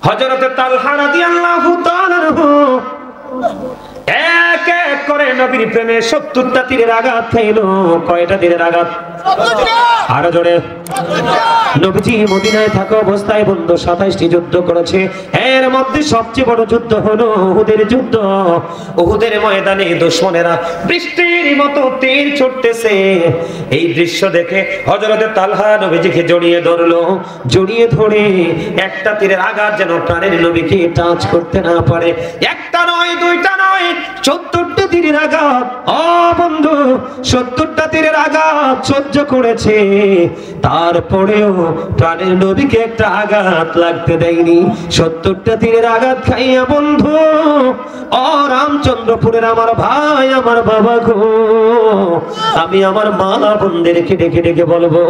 হযরত তালহা রাদিয়াল্লাহু তাআলা এক এক করে নবীর প্রেমে 70টা তীরের আঘাত খাইলো। কয়টা তীরের আঘাত? আরো জোরে। নবীজি মদিনায় থাকা অবস্থায় বন্ধু 27টি যুদ্ধ করেছে। এর মধ্যে সবচেয়ে বড় যুদ্ধ হলো উহুদের যুদ্ধ। উহুদের ময়দানে দুশমনেরা বৃষ্টির মতো তীর ছুটতেছে। এই দৃশ্য দেখে হযরতে তালহা নবীজিকে জড়িয়ে ধরলো। জড়িয়ে ধরে একটা তীরের আঘাত যেন প্রাণের নবীকে টাচ করতে না পারে। একটা নয়, দুইটা নয়, 70টা তীরের আঘাত, ও বন্ধু 70টা তীরের আঘাত সহ্য করেছে, তারপরেও প্রাণের নবীকে একটা আঘাত লাগতে দেয়নি। 70টা তীরের আঘাত খাইয়া বন্ধু, ও রামচন্দ্রপুরের আমার ভাই, আমার বাবা গো, আমি আমার মা বোনদেরকে ডেকে ডেকে বলবো,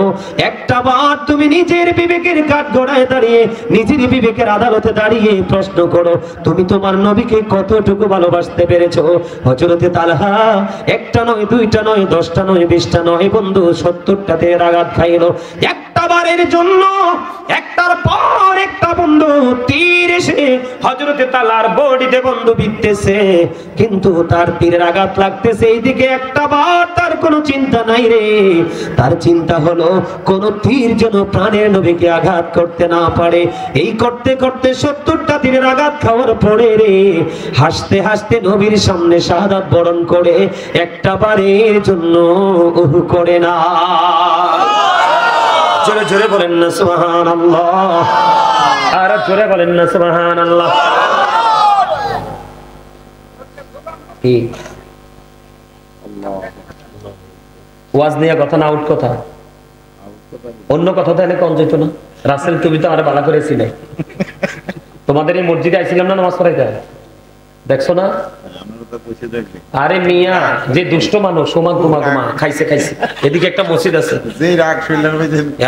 একটা বার তুমি নিজের বিবেকের কাঠগড়ায় দাঁড়িয়ে, নিজের বিবেকের আদালতে দাঁড়িয়ে প্রশ্ন করো, তুমি তোমার নবীকে কতটুকু ভালোবাসতে পেরেছো? হযরতে তালহা একটা নয়, দুইটা নয়, 10টা নয়, 20টা নয় বন্ধু, 70টাতে আঘাত খাইলো। একটা বারের জন্য একটার পর একটা বন্ধু তীর এসে হযরতে তালহার বডিতে বন্ধু বিঁধতেছে, কিন্তু তার তীরের আঘাত লাগতেছে এইদিকে, একটা বার তার কোনো চিন্তা নাই রে। তার চিন্তা হলো কোন তীর যেন প্রাণের নবীকে আঘাত করতে না পারে। এই করতে করতে 70টা তীরের আঘাত খাওয়ার পরে রে, হাসতে হাসতে নবীর সামনে শাহাদাত বরণ করে একটা বারের জন্য উহু করে না। জোরে জোরে বলেন না সুবহানাল্লাহ, আর জোরে বলেন না সুবহানাল্লাহ। কি ওয়াজ নিয়ে কথা না, আউট কথা, অন্য কথা তাহলে কোন যেত না। রাসেল তুমি তো আরে বালা করেছিলে, তোমাদের এই মসজিদে আইছিলাম না নামাজ পড়াইতে, দেখছো না? আরে মিয়া যে দুষ্ট মানুষ, সোমা ঘুমা ঘুমা খাইছে খাইছে, এদিকে একটা মসজিদ আছে,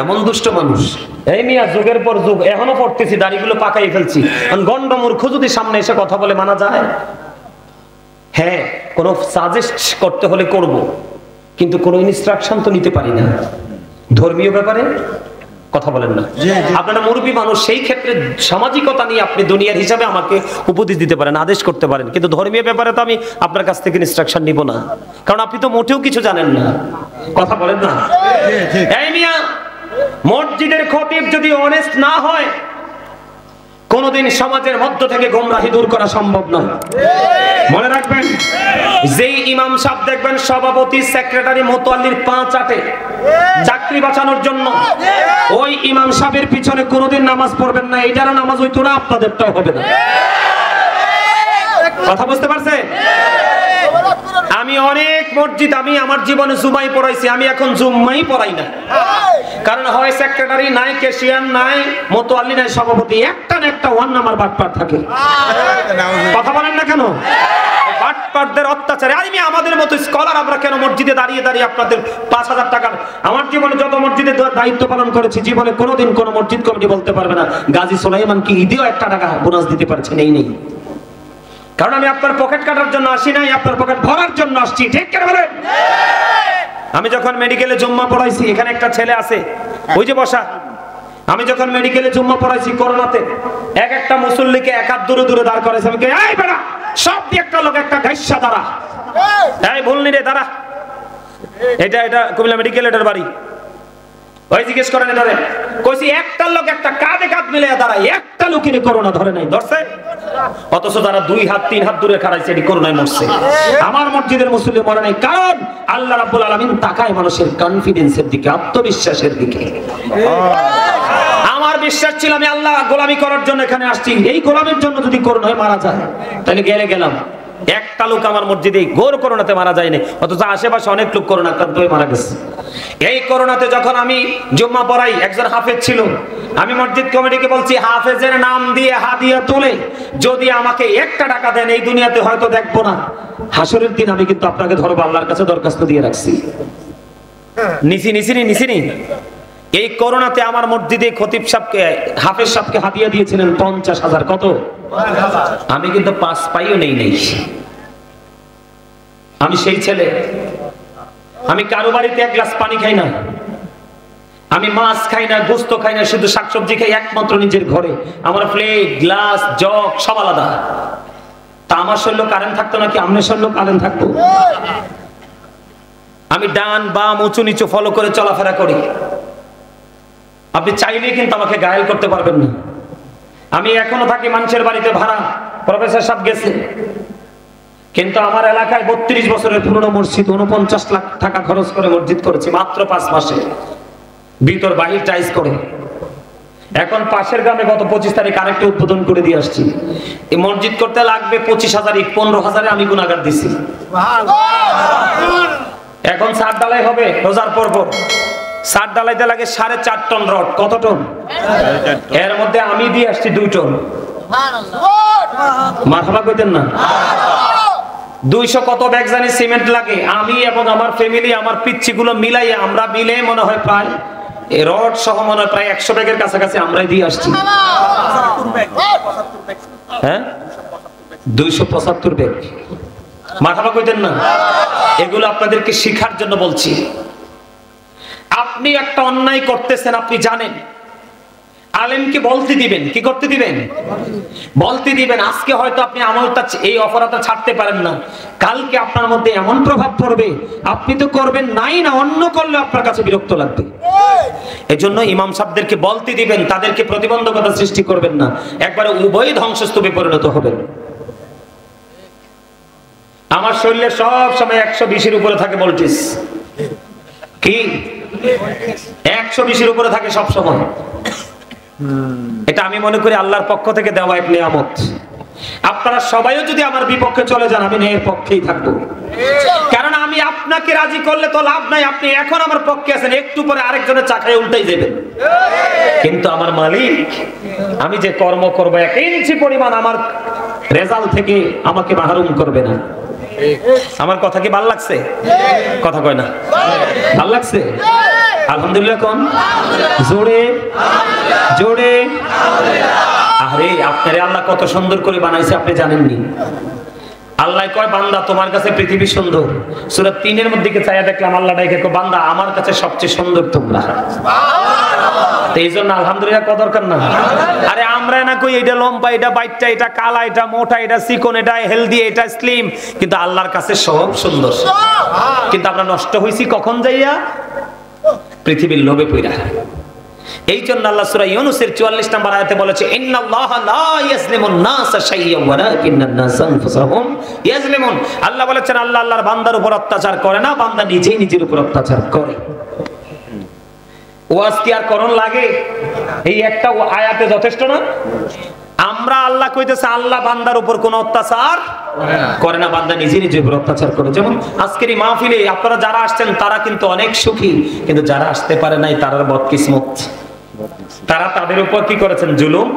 এমন দুষ্ট মানুষ। এই মিয়া যুগের পর যুগ এখনো পড়তেছি, দাড়িগুলো পাকাই ফেলছি, গন্ড মূর্খ যদি সামনে এসে কথা বলে মানা যায়? হ্যাঁ, কোন সাজেস্ট করতে হলে করব, কিন্তু কোন ইনস্ট্রাকশন তো নিতে পারি না ধর্মীয় ব্যাপারে। কথা বলেন না, আপনারা মুরব্বী মানুষ, সেই ক্ষেত্রে সামাজিকতা নিয়ে আপনি দুনিয়ার হিসাবে আমাকে উপদেশ দিতে পারেন, আদেশ করতে পারেন, কিন্তু ধর্মীয় ব্যাপারে তো আমি আপনার কাছ থেকে ইনস্ট্রাকশন নিব না, কারণ আপনি তো মোটেও কিছু জানেন না। কথা বলেন না। এই মিয়া, মসজিদের খতিব যদি অনেস্ট না হয়, কোনদিন সমাজের মধ্য থেকে গোমরাহি দূর করা সম্ভব নয়। মনে রাখবেন, যেই ইমাম সাহেব দেখবেন সভাপতি, সেক্রেটারি, মোতাল্লির পা চাটে চাকরি বাঁচানোর জন্য, ওই ইমাম সাহেবের পিছনে কোনদিন নামাজ পড়বেন না। এইটারও নামাজ হইতো না, আপনাদেরটাও হবে না। কথা বুঝতে পারছেন? আমি অনেক মসজিদ, আমি আমার জীবনে জুমাই পড়াইছি, আমি এখন জুম্মাই পড়াই না, কারণ হয় সেক্রেটারি নাই, ক্যাশিয়ার নাই, মোতাল্লি নাই, সভাপতি একটা না একটা ওয়ান নাম্বার বাটপার থাকে। কথা বলেন না কেন? বাটপারদের অত্যাচারে আমি আমাদের মতো স্কলার আমরা কেন মসজিদে দাঁড়িয়ে দাঁড়িয়ে আপনাদের 5000 টাকা? আমার জীবনে যত মসজিদে দায়িত্ব পালন করেছি, জীবনে কোনোদিন কোন মসজিদ কমিটি বলতে পারবে না গাজী সুলাইমান কি ঈদেও 1 টাকা বোনাস দিতে পারছে, নেই। কারণ আমি আপনার পকেট কাটার জন্য আসি নাই, আপনার পকেট ভরার জন্য আসছি। ঠিক করে বলেন। আমি যখন মেডিকেলে জুম্মা পড়াইছি, এখানে একটা ছেলে আছে ওই যে বসা, আমি যখন মেডিকেলে জুম্মা পড়াইছি করোনাতে, একটা মুসল্লিকে এক হাত দূরে দূরে দাঁড় করাইছে। আমি কই, এই বেটা, সব দিয়ে একটা লোক একটা গাইসা দাঁড়া, এই ভুলনি রে দাঁড়া। এটা কুমিল্লা মেডিকেল, এটার বাড়ি। ওই জিজ্ঞেস করেন ধরে, কইছি একটা লোক একটা কাঁধে কাঁধ মিলে দাঁড়ায়, একটা লোকের করোনা ধরে নাই, ধরছে? অথচ তারা 2 হাত 3 হাত দূরে খাড়াইছে, এটি করোনায় মরছে। আমার মসজিদের মুসল্লি মরে নাই, কারণ আল্লাহ রাব্বুল আলামিন তাকায় মানুষের কনফিডেন্সের দিকে, আত্মবিশ্বাসের দিকে। আমার বিশ্বাস ছিল আমি আল্লাহ গোলামি করার জন্য এখানে আসছি, এই গোলামের জন্য যদি করোনায় মারা যায় তাহলে গেলাম। একটা লোক আমার মসজিদে ঘোর করোনাতে মারা যায়নি, অথচ আশেপাশে অনেক লোক করোনা আক্রান্ত হয়ে মারা গেছে। এই করোনাতে যখন আমি জুম্মা পড়াই, একজন হাফেজ ছিল, আমি মসজিদ কমিটিকে বলছি, হাফেজের নাম দিয়ে হাদিয়া তুলে যদি আমাকে 1 টাকা দেন, এই দুনিয়াতে হয়তো দেখবো না, হাসরের দিন আমি কিন্তু আপনাকে ধরবো, আল্লাহর কাছে দরখাস্ত দিয়ে রাখছি। নিসিনি। এই করোনাতে আমার মসজিদে খতিব সাহেবকে, হাফেজ সাহেবকে হাদিয়া দিয়েছিলেন 50,000। কত? আমি কিন্তু 5 পাইও নেই। আমি সেই ছেলে, আমি কারো বাড়িতে 1 গ্লাস পানি খাই না, আমি মাছ খাই না, গোস্ত খাই না, শুধু শাকসবজি খাই একমাত্র নিজের ঘরে। আমার প্লেট, গ্লাস, জগ সব আলাদা। তা আমার শরীরে কারেন্ট থাকতো নাকি আপনার শরীরে কারেন্ট থাকতো? আমি ডান বাম উঁচু নিচু ফলো করে চলাফেরা করি। আপনি চাইলে কিন্তু আমাকে ঘায়েল করতে পারবেন না। আমি এখনো থাকি মানুষের বাড়িতে ভাড়া, প্রফেসর সাহেব গেছে, কিন্তু আমার এলাকায় 32 বছরের পুরনো মসজিদ, 49 লাখ টাকা খরচ করে মসজিদ করেছি মাত্র 5 মাসে, ভিতর বাহির টাইলস করে। এখন পাশের গ্রামে গত 25 তারিখ আরেকটা উদ্বোধন করে দিয়ে আসছি। এই মসজিদ করতে লাগবে 25,000 ইট, 15,000 আমি গুনাগার দিছি। এখন ছাদ ঢালাই হবে রোজার পর পর। ছাদ ঢালাইতে লাগে 4.5 টন রড। কত টন? এর মধ্যে আমি দিয়ে আসছি 2 টন। মারহাবা কইতেন না? 200 কত ব্যাগ জানি সিমেন্ট লাগে। আমি এবং আমার ফ্যামিলি, আমার পিচ্চিগুলো মিলাইয়া আমরা মিলে মনে হয় প্রায় এই রড সহ মনে হয় প্রায় 100 ব্যাগের কাছাকাছি আমরাই দিয়ে আসছি। হ্যাঁ, 275 ব্যাগ। মারহাবা কইতেন না? এগুলো আপনাদেরকে শিখার জন্য বলছি। আপনি একটা অন্যায় করতেছেন, আপনি জানেন, আলেমকে বলতে দিবেন। কি করতে দিবেন? বলতে দিবেন। আজকে হয়তো আপনি আমলটা, এই অপরাধটা ছাড়তে পারেন না, কালকে আপনার মধ্যে এমন প্রভাব পড়বে আপনি তো করবেন নাই না, অন্য করলে আপনার কাছে বিরক্ত লাগবে। এজন্য ইমাম সাহেবদেরকে বলতে দিবেন, তাদেরকে প্রতিবন্ধকতা সৃষ্টি করবেন না, একবারে উভয় ধ্বংসস্তূপে পরিণত হবেন। আমার শরীরে সব সময় 120-এর উপরে থাকে ভোল্টেজ। কি 120-এর উপরে থাকে সব সময়। এটা আমি মনে করি আল্লাহর পক্ষ থেকে দেওয়া এক নিয়ামত। আপনারা সবাইও যদি আমার বিপক্ষে চলে যান, আমি ন্যায়ের পক্ষেই থাকবো। কারণ আমি আপনাকে রাজি করলে তো লাভ নাই। আপনি এখন আমার পক্ষে আছেন, একটু পরে আরেকজনের চাকায় উল্টাই যাবেন। কিন্তু আমার মালিক, আমি যে কর্ম করবো 1 ইঞ্চি পরিমাণ আমার রেজাল্ট থেকে আমাকে মাহরুম করবে না। আমার কথা কি ভাল লাগছে? কথা কয় না? ভাল লাগছে? আলহামদুলিল্লাহ কোন জোরে জোরে। আরে আপনারে আল্লাহ কত সুন্দর করে বানাইছে আপনি জানেননি? আল্লাহ কয়, বান্দা তোমার কাছে পৃথিবী সুন্দর। সূরা 3-এর মধ্যে চাইয়া দেখলাম আল্লাহ ডাকে কয়, বান্দা আমার কাছে সবচেয়ে সুন্দর তোমরা। এই জন্য আলহামদুলিল্লাহ কত দরকার না? আরে আমরা না কই এটা লম্বা, এটা বাইটটা, এটা কালা, এটা মোটা, এটা চিকন, এটা হেলদি, এটা স্লিম, কিন্তু আল্লাহর কাছে সব সুন্দর। কিন্তু আমরা নষ্ট হইছি কখন যাইয়া? পৃথিবীর লোভে পইরা। এই জন্য আল্লাহ সূরা ইউনূসের 44 নম্বর আয়াতে বলেছে, ইন্নাল্লাহা লা ইয়াজলিমুন নাসা শাইয়্যান ওয়ালাকিন্নান নাসা আনফুসাহুম ইয়াজলিমুন। আল্লাহ বলেছেন আল্লাহ আল্লাহর বান্দার উপর অত্যাচার করে না, বান্দা নিজেই নিজের উপর অত্যাচার করে। ওয়াজ কি আর করণ লাগে? এই একটা আয়াতে যথেষ্ট না? আমরা আল্লাহ কইতেছে আল্লাহ বান্দার উপর কোন অত্যাচার করে না, বান্দা নিজে নিজের উপর অত্যাচার করে। যেমন আজকের এই মাহফিলে আপনারা যারা আসছেন তারা কিন্তু অনেক সুখী, কিন্তু যারা আসতে পারে নাই তারা বদকিসমত। তারা তাদের উপর কি করেছেন? জুলুম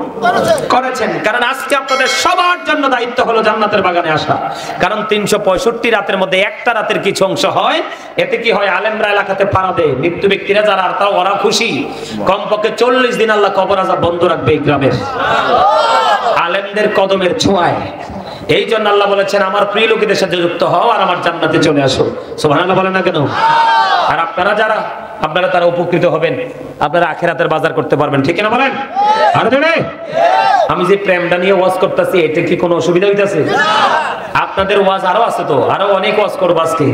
করেছেন। কারণ আজকে আপনাদের সবার জন্য দায়িত্ব হলো জান্নাতের বাগানে আসা। কারণ 365 রাতের মধ্যে একটা রাতের কিছু অংশ হয়, এতে কি হয়? আলেমরা এলাকাতে পাড়া দেয়, মৃত্যু ব্যক্তিরা যারা আর তাও ওরা খুশি। কমপক্ষে 40 দিন আল্লাহ কবর আযাব বন্ধ রাখবে এই গ্রামের আলেমদের কদমের ছোঁয়ায়। এই জন্য আল্লাহ বলেছেন আমার প্রিয় লোকেদের সাথে যুক্ত হও আর আমার জান্নাতে চলে আসো। সুবহানাল্লাহ বলেন না কেন? আর আপনারা যারা, আপনারা তারা উপকৃত হবেন, আপনারা আখিরাতের বাজার করতে পারবেন। ঠিক না বলেন? আর জোরে। আমি যে প্রেমটা নিয়ে ওয়াজ করতেছি, এটা কি কোনো অসুবিধা হইতাছে? আপনাদের ওয়াজ আরো আছে, তো আরো অনেক ওয়াজ করব আজকে।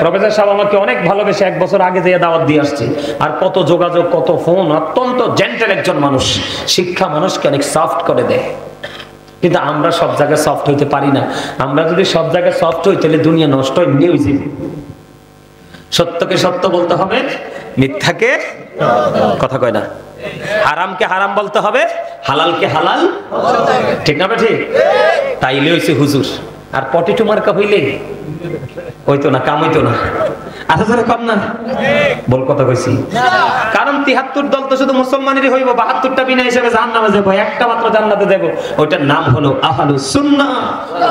প্রফেসর সাহেব আমাকে অনেক ভালোবেসে 1 বছর আগে যে দাওয়াত দিয়ে আসছে, আর কত যোগাযোগ, কত ফোন। অত্যন্ত জেন্টেল একজন মানুষ। শিক্ষা মানুষকে অনেক সফট করে দেয়, কিন্তু আমরা সব জায়গায় সফট হইতে পারি না। আমরা যদি সব জায়গায় সফট হই তাহলে দুনিয়া নষ্ট এমনি হয়ে যাবে। সত্যকে সত্য বলতে হবে, মিথ্যাকে কথা কয় না, হারামকে হারাম বলতে হবে, হালালকে হালাল। ঠিক না? ঠিক। তাইলে হইছে হুজুর। আর পটেটো মার্কা হইলে হইতো না, কাম হইতো না। আচ্ছা ধরে কম না বল, কথা কইছি। কারণ 73 দল তো শুধু মুসলমানেরই হইব, 72টা বিনা হিসেবে জাহান্নামে যাব, একটা মাত্র জান্নাতে যাব। ওইটার নাম হলো আহলুস সুন্নাহ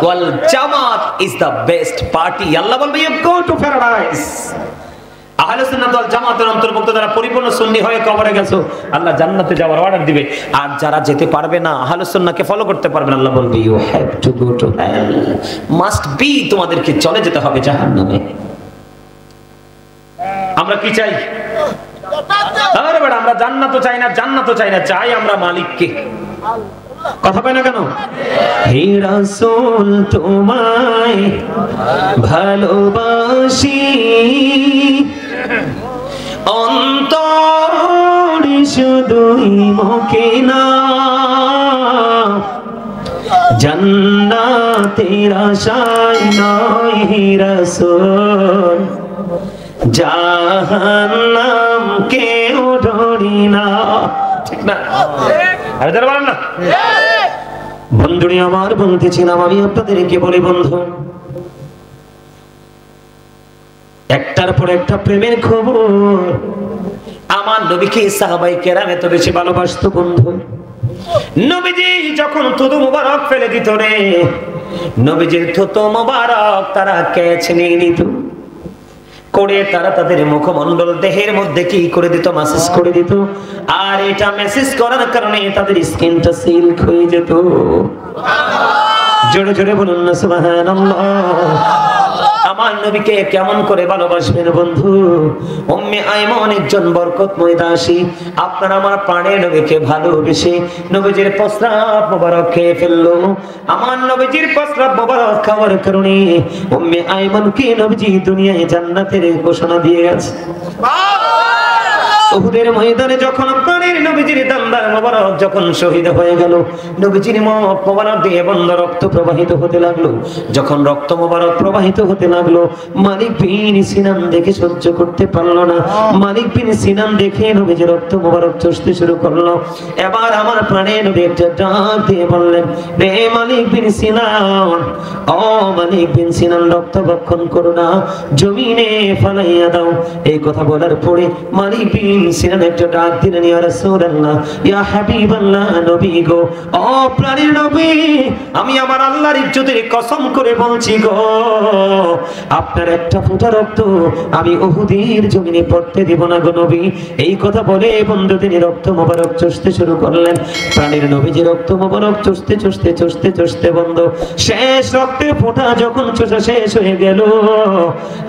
ওয়াল জামাত ইজ দা বেস্ট পার্টি। আল্লাহ বলবে ইউ গো টু প্যারাডাইস। আহলে সুন্নাত ওয়াল জামাতের অন্তর্ভুক্ত যারা পরিপূর্ণ সুন্নি হয়ে কবরে গেছো, আল্লাহ জান্নাতে যাওয়ার অর্ডার দিবে। আর যারা যেতে পারবে না, আহলে সুন্নাহকে ফলো করতে পারবে না, আল্লাহ বলবে you have to go to hell. Must be, তোমাদেরকে চলে যেতে হবে জাহান্নামে। আমরা কি চাই? আরে বেটা, আমরা জান্নাতও চাই না, জান্নাতও চাই না, চাই আমরা মালিককে। কথা কয় না কেন? হে রাসূল তোমায় ভালোবাসি, অন্তর শুধুই মুখে না, জান্নাতের আশায় নয় হে রাসূল, জাহান্নাম কেউ ডরি না। ঠিক না? আরে যারা বলেন না বন্ধুরে আমার, বলতেছিলাম আমি আপনাদেরকে বলি বন্ধু, একটার পর একটা প্রেমের খবর। আমার নবীকে সাহাবায়ে কেরাম এত বেশি ভালোবাসতো বন্ধু। নবীজি যখন থুতু মুবারক ফেলে দিত রে, নবীজির থুতু মুবারক তারা ক্যাচ নিয়ে নিত, করে তারা তাদের মুখমণ্ডল দেহের মধ্যে কি করে দিত, ম্যাসেজ করে দিত। আর এটা মেসেজ করার কারণে তাদের স্কিনটা সিল্ক হয়ে যেত। জোরে জোরে বলুন না সুবহানাল্লাহ। আমার নবীকে কেমন করে ভালোবাসবেন বন্ধু? উম্মে আইমান একজন বরকতময় দাসী, আপনার আমার প্রাণের নবীকে ভালোবেসে নবীজির প্রস্রাব মোবারক খেয়ে ফেললো। আমার নবীজির প্রস্রাব মোবারক খাওয়ার কারণে উম্মে আইমানকে নবীজি দুনিয়ায় জান্নাতের ঘোষণা দিয়ে গেছে। উহুদের ময়দানে যখন প্রাণের নবীজির দান্দার মোবারক যখন শহীদ হয়ে গেল, নবীজির মুখ মোবারক দিয়ে বন্ধ রক্ত প্রবাহিত হতে লাগলো। যখন রক্ত মোবারক প্রবাহিত হতে লাগলো, মালিক বিন সিনান দেখে সহ্য করতে পারলো না। মালিক বিন সিনান দেখে নবীজির রক্ত মোবারক চষতে শুরু করলো। এবার আমার প্রাণের নবী একটা ডাক দিয়ে বললেন, রে মালিক বিন সিনান, ও মালিক বিন সিনান, রক্ত ভক্ষণ করো না, জমিনে ফালাইয়া দাও। এই কথা বলার পরে মালিক বিন সিনান একটা ডাক দিলেন, ইয়া রাসূলুল্লাহ, ইয়া হাবিবাল্লাহ, নবী গো, ও প্রাণের নবী, আমি আমার আল্লাহর ইজ্জতের কসম করে বলছি গো, আপনার একটা ফোঁটা রক্ত আমি উহুদের জমিনে পড়তে দিব না গো নবী। এই কথা বলে বন্ধু তিনি রক্ত মোবারক চষতে শুরু করলেন। প্রাণের নবী যে রক্ত মোবারক চষতে চষতে চষতে চষতে বন্ধু শেষ রক্তের ফোঁটা যখন চষা শেষ হয়ে গেল,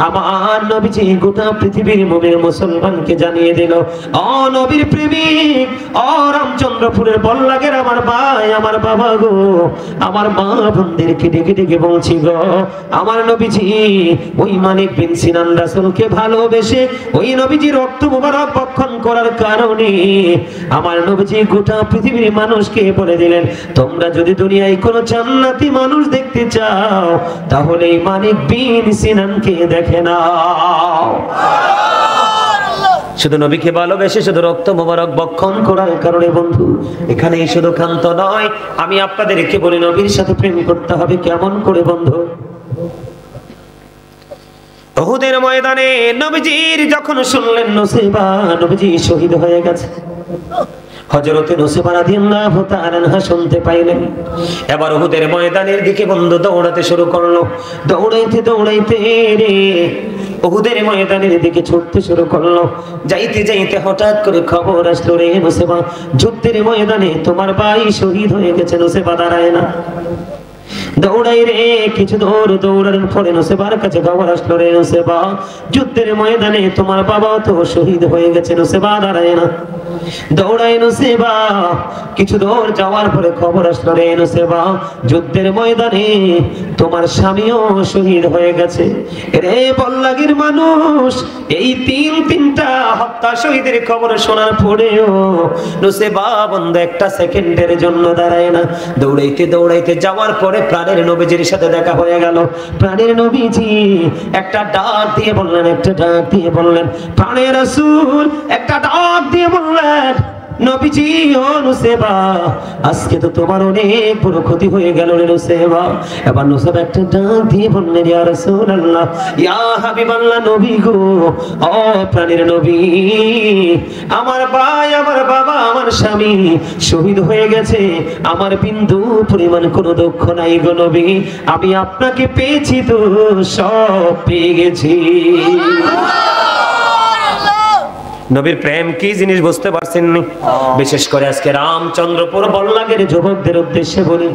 আমার নবীজি গোটা পৃথিবীর মুমিন মুসলমানকে জানিয়ে দিল, ও নবীর প্রেমিক, ও রামচন্দ্রপুরের বল্লাগের আমার ভাই, আমার বাবা গো, আমার মা বোনদেরকে ডেকে ডেকে বলছি গো, আমার নবীজি ওই মালিক বিন সিনান রাসূলকে ভালোবেসে ওই নবীজি রক্ত মুবারক ভক্ষণ করার কারণে আমার নবীজি গোটা পৃথিবীর মানুষকে বলে দিলেন, তোমরা যদি দুনিয়ায় কোনো জান্নাতি মানুষ দেখতে চাও তাহলে এই মালিক বিন সিনানকে দেখে নাও। শুধু নবীকে ভালোবেসে শুধু রক্ত মোবারক ভক্ষণ করার কারণে বন্ধু এখানে শুধু ক্ষান্ত নয়, আমি আপনাদেরকে বলি নবীর সাথে প্রেম করতে হবে কেমন করে বন্ধু। উহুদের ময়দানে নবীজির যখন শুনলেন নুসেবা নবীজি শহীদ হয়ে গেছে, হযরতে নুসেবা রাদিয়াল্লাহু তাআলা আনহা শুনতে পাইলেন। এবার উহুদের ময়দানের দিকে বন্ধু দৌড়াতে শুরু করলো। দৌড়াইতে দৌড়াইতে রে উহুদের ময়দানের দিকে ছুটতে শুরু করলো। যাইতে যাইতে হঠাৎ করে খবর আসলো, রে নুসেবা, যুদ্ধের ময়দানে তোমার ভাই শহীদ হয়ে গেছে। নুসেবা দাঁড়ায় না, দৌড়াই রে কিছু দূর দৌড়ানোর পরে নুসেবার কাছে খবর আসলো, রে নুসেবা, যুদ্ধের ময়দানে তোমার বাবা তো শহীদ হয়ে গেছে। নুসেবা দাঁড়ায় না, দৌড়াই নুসেবা কিছু দূর যাওয়ার পরে খবর আসলো, রে নুসেবা, যুদ্ধের ময়দানে তোমার স্বামীও শহীদ হয়ে গেছে। রে বল্লাগীর মানুষ, এই তিনটা হত্যা শহীদের খবর শোনার পরেও নুসেবা বন্ধু একটা সেকেন্ডের জন্য দাঁড়ায় না। দৌড়াইতে দৌড়াইতে যাওয়ার পরে প্রাণের নবীজির সাথে দেখা হয়ে গেল। প্রাণের নবীজি একটা ডাক দিয়ে বললেন, একটা ডাক দিয়ে বললেন, প্রাণের রাসূল একটা ডাক দিয়ে বললেন, নবীজি ও নুসেবা, আজকে তো তোমার অনেক বড় ক্ষতি হয়ে গেল রে নুসেবা। এবার নুসেবা একটা ডাক দিয়ে বললেন, ইয়া রাসূলুল্লাহ, ইয়া হাবিবাল্লাহ, নবী গো, ও প্রাণের নবী, আমার ভাই, আমার বাবা, আমার স্বামী শহীদ হয়ে গেছে, আমার বিন্দু পরিমাণ কোনো দুঃখ নাই গো নবী, আমি আপনাকে পেয়েছি তো সব পেয়ে গেছি। নবীর প্রেম কি জিনিস বুঝতে পারছেন নি? বিশেষ করে আজকে রামচন্দ্রপুর বল্লাগের যুবকদের উদ্দেশ্যে বলি,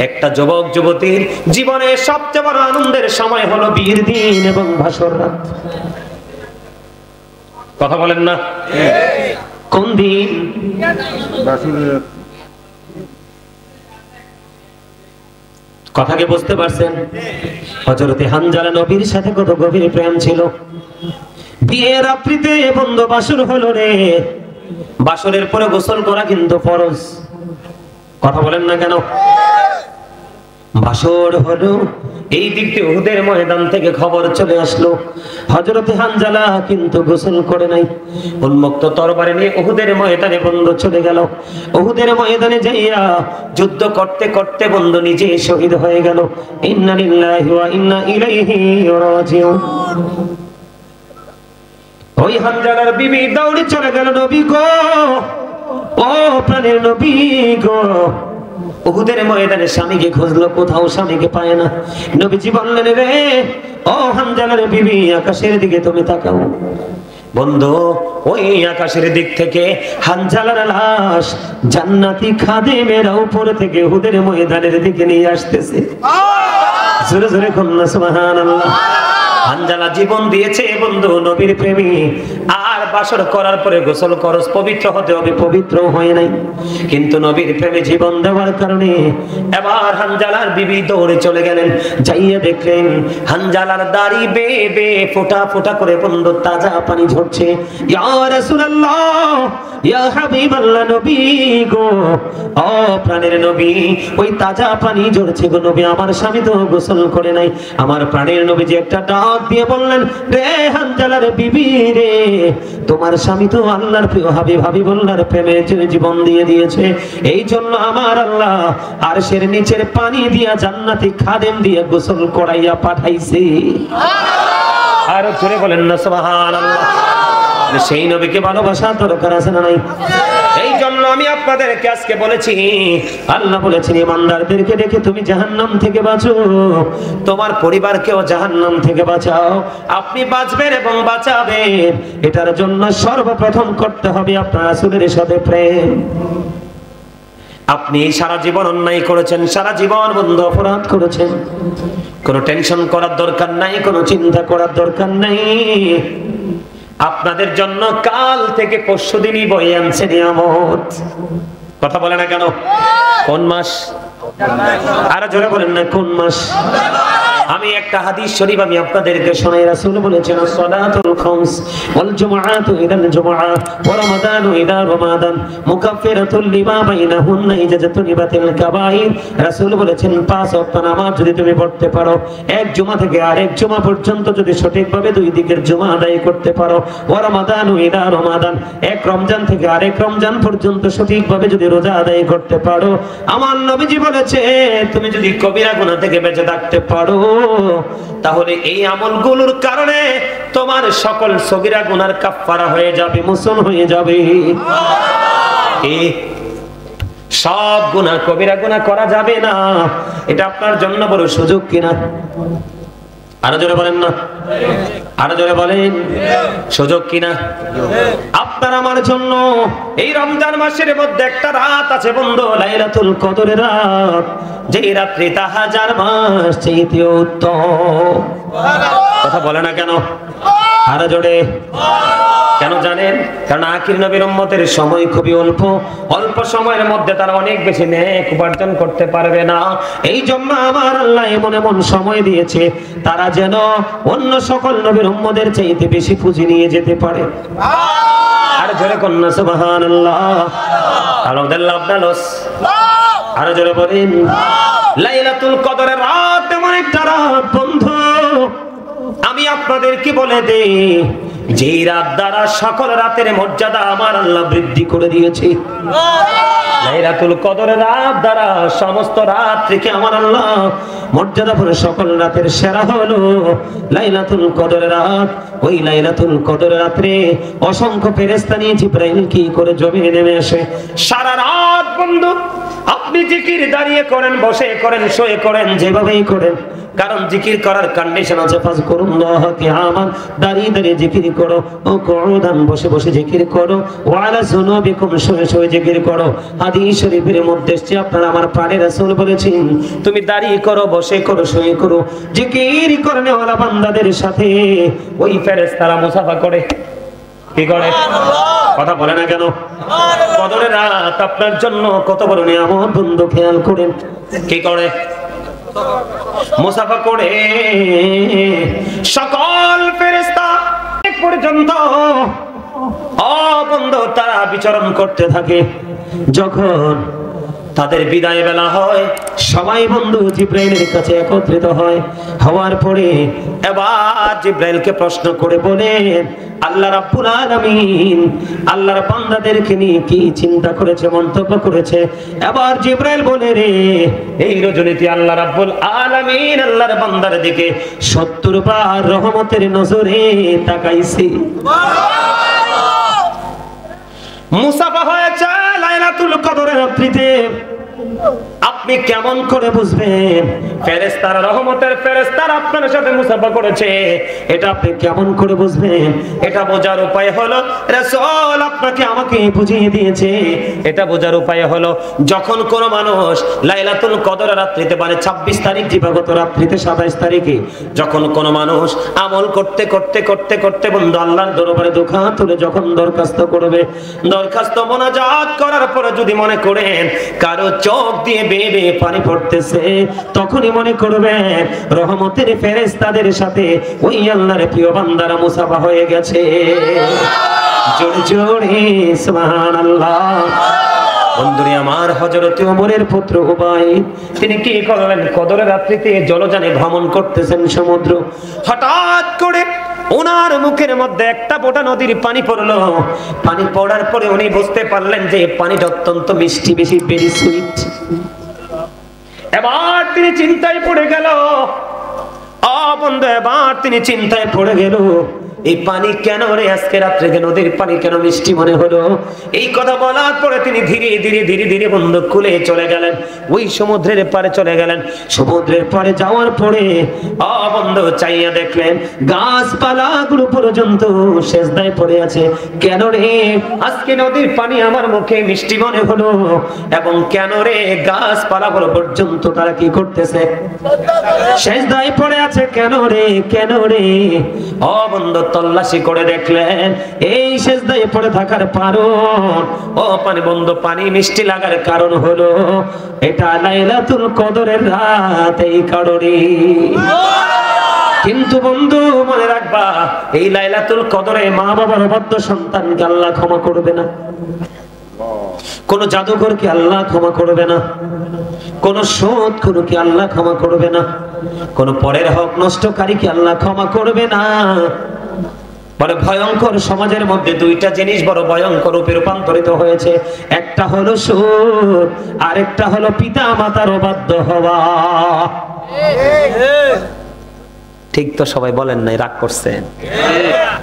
একটা যুবক যুবতীর জীবনের সবচেয়ে বড় আনন্দের সময় হলো বিয়ের দিন এবং ভাসর রাত। কথা বলেন না, কোন দিন? কথা কি বুঝতে পারছেন? হযরতে হানজালা নবীর সাথে কত গভীর প্রেম ছিল। বিয়ের রাত্রিতে বন্ধু বাসর হলো রে, বাসরের পরে গোসল করা কিন্তু ফরজ। কথা বলেন না কেন? বাসর হলো, এই দিক দিয়ে উহুদের ময়দান থেকে খবর চলে আসলো হযরতে হানজালা কিন্তু গোসল করে নাই, উন্মুক্ত তরবারি নিয়ে উহুদের ময়দানে বন্ধু চলে গেল। উহুদের ময়দানে যাইয়া যুদ্ধ করতে করতে বন্ধু নিজে শহীদ হয়ে গেল। ইন্না লিল্লাহি ওয়া ইন্না ইলাইহি রাজিউন। ওই হানজালার বিবি দৌড়ে চলে গেল, নবী গো, ও প্রাণের নবী গো। উহুদের ময়দানে স্বামীকে খুঁজলো, কোথাও স্বামীকে পায় না। নবীজি বললেন, রে ও হানজালার বিবি, আকাশের দিকে তুমি তাকাও। বন্ধু, ওই আকাশের দিক থেকে হানজালার লাশ জান্নাতি খাদেমেরা উপর থেকে উহুদের ময়দানের দিকে নিয়ে আসতেছে। জোরে জোরে কন্যা সুবহানাল্লাহ। হানজালা জীবন দিয়েছে বন্ধু নবীর প্রেমী, আর বাসর করার পরে গোসল করস, পবিত্র হতে হবে, পবিত্র হয় নাই। কিন্তু নবীর প্রেমে জীবন দেওয়ার কারণে এবার হানজালার বিবি দৌড়ে চলে গেলেন। যাইয়া দেখলেন হানজালার দাড়ি বেয়ে বেয়ে ফোঁটা ফোঁটা করে বন্ধু তাজা পানি ঝরছে। ইয়া রাসূলুল্লাহ, ইয়া হাবিবাল্লাহ, নবী গো, ও প্রাণের নবী, ওই তাজা পানি ঝরছে গো নবী, আমার স্বামী তো গোসল করে নাই। আমার প্রাণের নবী যে একটা ডাক দিয়ে বললেন, রে হানজালার বিবি রে, তোমার স্বামী তো আল্লাহর প্রিয় হাবিব, হাবিবুল্লাহর প্রেমে জীবন দিয়ে দিয়েছে। এই জন্য আমার আল্লাহ আরশের নিচের পানি দিয়া জান্নাতি খাদেম দিয়ে গোসল করাইয়া পাঠাইছে। আর জোরে বলেন না সুবহানাল্লাহ। সেই নবীকে ভালোবাসা দরকার আছে না নাই? এই জন্য আমি আপনাদেরকে আজকে বলেছি, আল্লাহ বলেছেন ইমানদারদেরকে দেখে তুমি জাহান্নাম থেকে বাঁচো, তোমার পরিবারকেও জাহান্নাম থেকে বাঁচাও। আপনি বাঁচবেন এবং বাঁচাবেন, এটার জন্য সর্বপ্রথম করতে হবে আপনার রাসূলের সাথে প্রেম। আপনি সারা জীবন অন্যায় করেছেন, সারা জীবন বন্ধু অপরাধ করেছেন, কোনো টেনশন করার দরকার নাই, কোনো চিন্তা করার দরকার নাই। আপনাদের জন্য কাল থেকে পরশু দিনই বয়ে আনছে নিয়ামত। কথা বলে না কেন? কোন মাস? আরো জোরে বলেন না, কোন মাস? আমি একটা হাদিস শরীফ আমি আপনাদেরকে শোনাই। রাসূল বলেছেন, সালাতুল খামস ওয়াল জুমআতু ইলাল জুমআ ওয়া রমাদানু ইলা রমাদান মুকাফফিরাতুল লিমা বাইনাহুন্না ইজাজাতুন লিবাতিল কাবাইর। রাসূল বলেছেন, পাঁচ ওয়াক্ত নামাজ যদি তুমি পড়তে পারো, এক জুমা থেকে আরেক জুমা পর্যন্ত যদি সঠিকভাবে দুই দিকের জুমা আদায় করতে পারো, ওয়া রমাদানু ইলা রমাদান, এক রমজান থেকে আরেক রমজান পর্যন্ত সঠিকভাবে যদি রোজা আদায় করতে পারো, আমার নবীজি বলেছে তুমি যদি কবিরা গুনাহ থেকে বেঁচে থাকতে পারো, তাহলে এই আমলগুলোর কারণে তোমার সকল সগীরা গুনার কাফফারা হয়ে যাবে, মোচন হয়ে যাবে। এই সব গুনাহ কবিরা গুনাহ করা যাবে না। এটা আপনার জন্য বড় সুযোগ কিনা? আরো জোরে বলেন না, আরো জোরে বলেন, সুযোগ কিনা? আপনার আমার জন্য এই রমজান মাসের মধ্যে একটা রাত আছে বন্ধু, লাইলাতুল কদরের রাত, যে রাত্রি তা হাজার মাস চাইতে উত্তম। কথা বলে না কেন? আরো জোরে কেন জানেন? কারণ আখির নবীর উম্মতের সময় খুবই অল্প, অল্প সময়ের মধ্যে তারা অনেক বেশি নেক উপার্জন করতে পারবে না। এই জন্য আমার আল্লাহ এমন এমন সময় দিয়েছে তারা যেন অন্য সকল নবীর উম্মতের চাইতে বেশি পুঁজি নিয়ে যেতে পারে। আর জোরে কন্যা সুবহানাল্লাহ। আলহামদুলিল্লাহ। আর জোরে বলেন, লাইলাতুল কদরের রাত এমন একটা রাত বন্ধু, আমি আপনাদেরকে বলে দেই, যেই রাত দ্বারা সকল রাতের মর্যাদা আমার আল্লাহ বৃদ্ধি করে দিয়েছে। লাইলাতুল কদরের রাত দ্বারা সমস্ত রাত থেকে আমার আল্লাহ মর্যাদা করে সকল রাতের সেরা হলো লাইলাতুল কদরের রাত। ওই লাইলাতুল কদরের রাতে অসংখ্য ফেরেশতা নিয়ে জিবরাইল কি করে জমিনে নেমে আসে। সারা রাত বন্ধু আপনি জিকির দাঁড়িয়ে করেন, বসে করেন, শুয়ে করেন, যেভাবেই করেন, কারণ জিকির করার কন্ডিশন আছে, ফাজকুরুল্লাহ কিয়ামান, দাঁড়িয়ে দাঁড়িয়ে জিকির করো, ও কুউদান, বসে বসে জিকির করো, ওয়া আলা যুনুবিকুম, শুয়ে শুয়ে জিকির করো। হাদিস শরীফের মধ্যে এসেছে, আপনারা আমার প্রাণের রাসূল বলেছেন, তুমি দাঁড়িয়ে করো, বসে করো, শুয়ে করো, জিকির করনে ওয়ালা বান্দাদের সাথে ওই ফেরেশতারা মুসাফা করে। কি করে? কথা বলে না কেন? কদরের রাত আপনার জন্য কত বড় নিয়ামত বন্ধু, খেয়াল করেন। কি করে? মুসাফা করে সকল ফেরেশতা পর্যন্ত ও বন্ধু তারা বিচরণ করতে থাকে। যখন তাদের বিদায় বেলা হয়, সবাই বন্ধু জিব্রাইলের কাছে একত্রিত হয়। হওয়ার পরে এবার জিব্রাইলকে প্রশ্ন করে বলেন, আল্লাহ রাব্বুল আলামিন আল্লাহর বান্দাদেরকে নিয়ে কি চিন্তা করেছে, মন্তব্য করেছে। এবার জিব্রাইল বলে, রে এই রজনীতে আল্লাহ রাব্বুল আলামিন আল্লাহর বান্দার দিকে 70 বার রহমতের নজরে তাকাইছে। মুসাফা হয়েছে লাইলাতুল কদরের রাত্রিতে। আপনি কেমন করে বুঝবেন ফেরেশতারা, রহমতের ফেরেশতারা আপনার সাথে মুসাফা করেছে? এটা আপনি কেমন করে বুঝবেন? এটা বোঝার উপায় হলো রাসূল আপনাকে আমাকে বুঝিয়ে দিয়েছে। এটা বোঝার উপায় হলো যখন কোন মানুষ লাইলাতুল কদরের রাত্রিতে, মানে 26 তারিখ দিবাগত রাত্রিতে 27 তারিখে, যখন কোন মানুষ আমল করতে করতে করতে করতে বন্ধু আল্লাহর দরবারে দুঃখা তুলে যখন দরখাস্ত করবে, দরখাস্ত মোনাজাত করার পরে যদি মনে করেন কারো চোখ দিয়ে বেয়ে বেয়ে পানি পড়তেছে, তখনই মনে করবেন রহমতের ফেরেশতাদের সাথে ওই আল্লাহর প্রিয় বান্দারা মুসাফা হয়ে গেছে। জোরে জোরে সুবহানাল্লাহ। বন্ধুরে আমার, হযরত ওমরের পুত্র উবাইদ তিনি কি করলেন? কদরের রাত্রিতে জলযানে ভ্রমণ করতেছেন সমুদ্র। হঠাৎ করে ওনার মুখের মধ্যে একটা ফোঁটা নদীর পানি পড়লো। পানি পড়ার পরে উনি বুঝতে পারলেন যে পানিটা অত্যন্ত মিষ্টি, বেশি ভেরি সুইট। এবার তিনি চিন্তায় পড়ে গেল। বন্ধু, এবার তিনি চিন্তায় পড়ে গেল, এই পানি কেন রে আজকে রাত্রে নদীর পানি কেন মিষ্টি মনে হলো? এই কথা বলার পরে তিনি ধীরে ধীরে ধীরে ধীরে বন্ধু খুলে চলে গেলেন, ওই সমুদ্রের পারে চলে গেলেন। সমুদ্রের পারে যাওয়ার পরে বন্ধু চাইয়া দেখলেন গাছপালাগুলো পর্যন্ত সেজদায় পড়ে আছে। কেন রে আজকে নদীর পানি আমার মুখে মিষ্টি মনে হলো? এবং কেন রে গাছপালাগুলো পর্যন্ত তারা কি করতেছে? সেজদায় পড়ে আছে। কেন রে, কেন রে? বন্ধু তল্লাশি করে দেখলেন এই সেজদায় পড়ে থাকার কারণ, পানি বন্ধু পানি মিষ্টি লাগার কারণ হলো এটা লাইলাতুল কদরের রাত, এই কারণে। কিন্তু বন্ধু মনে রাখবা, এই লাইলাতুল কদরে মা বাবার অবাধ্য সন্তানকে আল্লাহ ক্ষমা করবে না, কোন জাদুঘরকে আল্লাহ ক্ষমা করবে না, কোন সুদ খুরকে আল্লাহ ক্ষমা করবে না, কোন পরের হক নষ্টকারীকে আল্লাহ ক্ষমা করবে না। বড় ভয়ঙ্কর, সমাজের মধ্যে দুইটা জিনিস বড় ভয়ঙ্কর রূপে রূপান্তরিত হয়েছে। একটা হলো সুদ, আরেকটা হলো পিতা মাতার অবাধ্য হওয়া। ঠিক তো সবাই বলেন নাই, রাগ করছেন?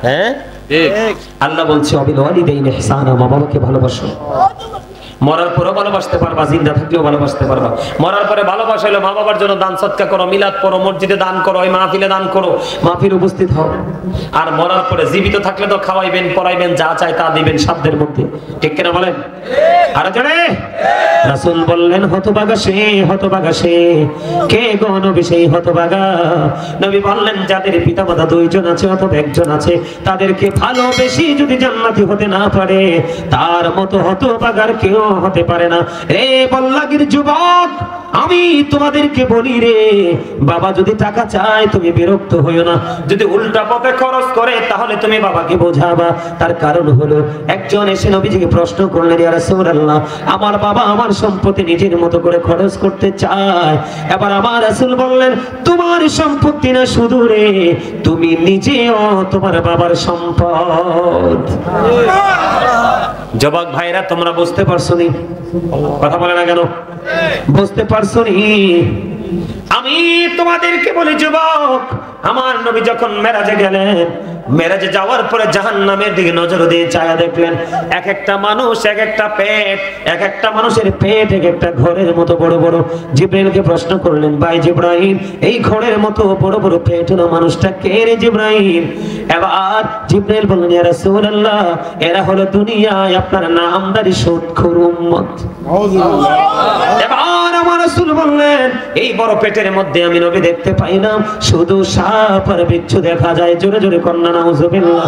হ্যাঁ, আল্লাহ বলছে অবিল ওয়ালিদাইনি ইহসানা, মা বাবাকে ভালোবাসো। মরার পরে ভালোবাসতে পারবা, জিন্দা থাকলেও ভালোবাসতে পারবা। মরার পরে ভালোবাসা হলো মা বাবার জন্য দান সৎকা করো, মিলাদ পড়ো, মসজিদে দান করো, ওই মাহফিলে দান করো, মাহফিল উপস্থিত হও। আর মরার পরে জীবিত থাকলে তো খাওয়াইবেন, পড়াইবেন, যা চাই তা দিবেন সাধ্যের মধ্যে। ঠিক কিনা বলেন? আর জানে রাসূল বললেন হতভাগা সে, হতভাগা সে। কে গো নবী সেই হতভাগা? নবী বললেন যাদের পিতামাতা দুইজন আছে অথবা একজন আছে, তাদেরকে ভালোবেসে যদি জান্নাতি হতে না পারে, তার মতো হতভাগার কেউ হতে পারে না। রে বল্লাগীর যুবক, আমি তোমাদেরকে বলি রে, বাবা যদি টাকা চায় তুমি বিরক্ত হইও না। যদি উল্টা পথে খরচ করে তাহলে তুমি বাবাকে বোঝাবা। তার কারণ হলো একজন এসে নবীজিকে প্রশ্ন করলেন, ইয়া রাসূলুল্লাহ, আমার বাবা আমার সম্পত্তি নিজের মতো করে খরচ করতে চায়। এবার আমার রাসূল বললেন, তোমার সম্পত্তি না শুধু রে, তুমি নিজেও তোমার বাবার সম্পদ। যুবক ভাইরা, তোমরা বুঝতে পারছো নি? কথা বলে না কেন? বুঝতে পারছো নি? আমি তোমাদেরকে বলি যুবক, আমার নবী যখন মেরাজে গেলেন, মেরাজে যাওয়ার পরে জাহান্নামের দিকে নজর দিয়ে চায়া দেখলেন এক একটা মানুষ, এক একটা পেট, এক একটা মানুষের পেট এক একটা ঘরের মতো বড় বড়। জিবরাইলকে প্রশ্ন করলেন, ভাই জিবরাইল, এই ঘরের মতো বড় বড় পেট হলো মানুষটা কে রে জিবরাইল? এবার জিবরাইল বললেন, ইয়া রাসূলুল্লাহ, এরা হলো দুনিয়ায় আপনার নামদারি সুদখোর উম্মত। এবার আমার রাসূল বললেন, এই বড় পেটের মধ্যে আমি নবী দেখতে পাই না, শুধু সাপ আর বিচ্ছু দেখা যায়। জোরে জোরে কন্যা নাউজুবিল্লাহ।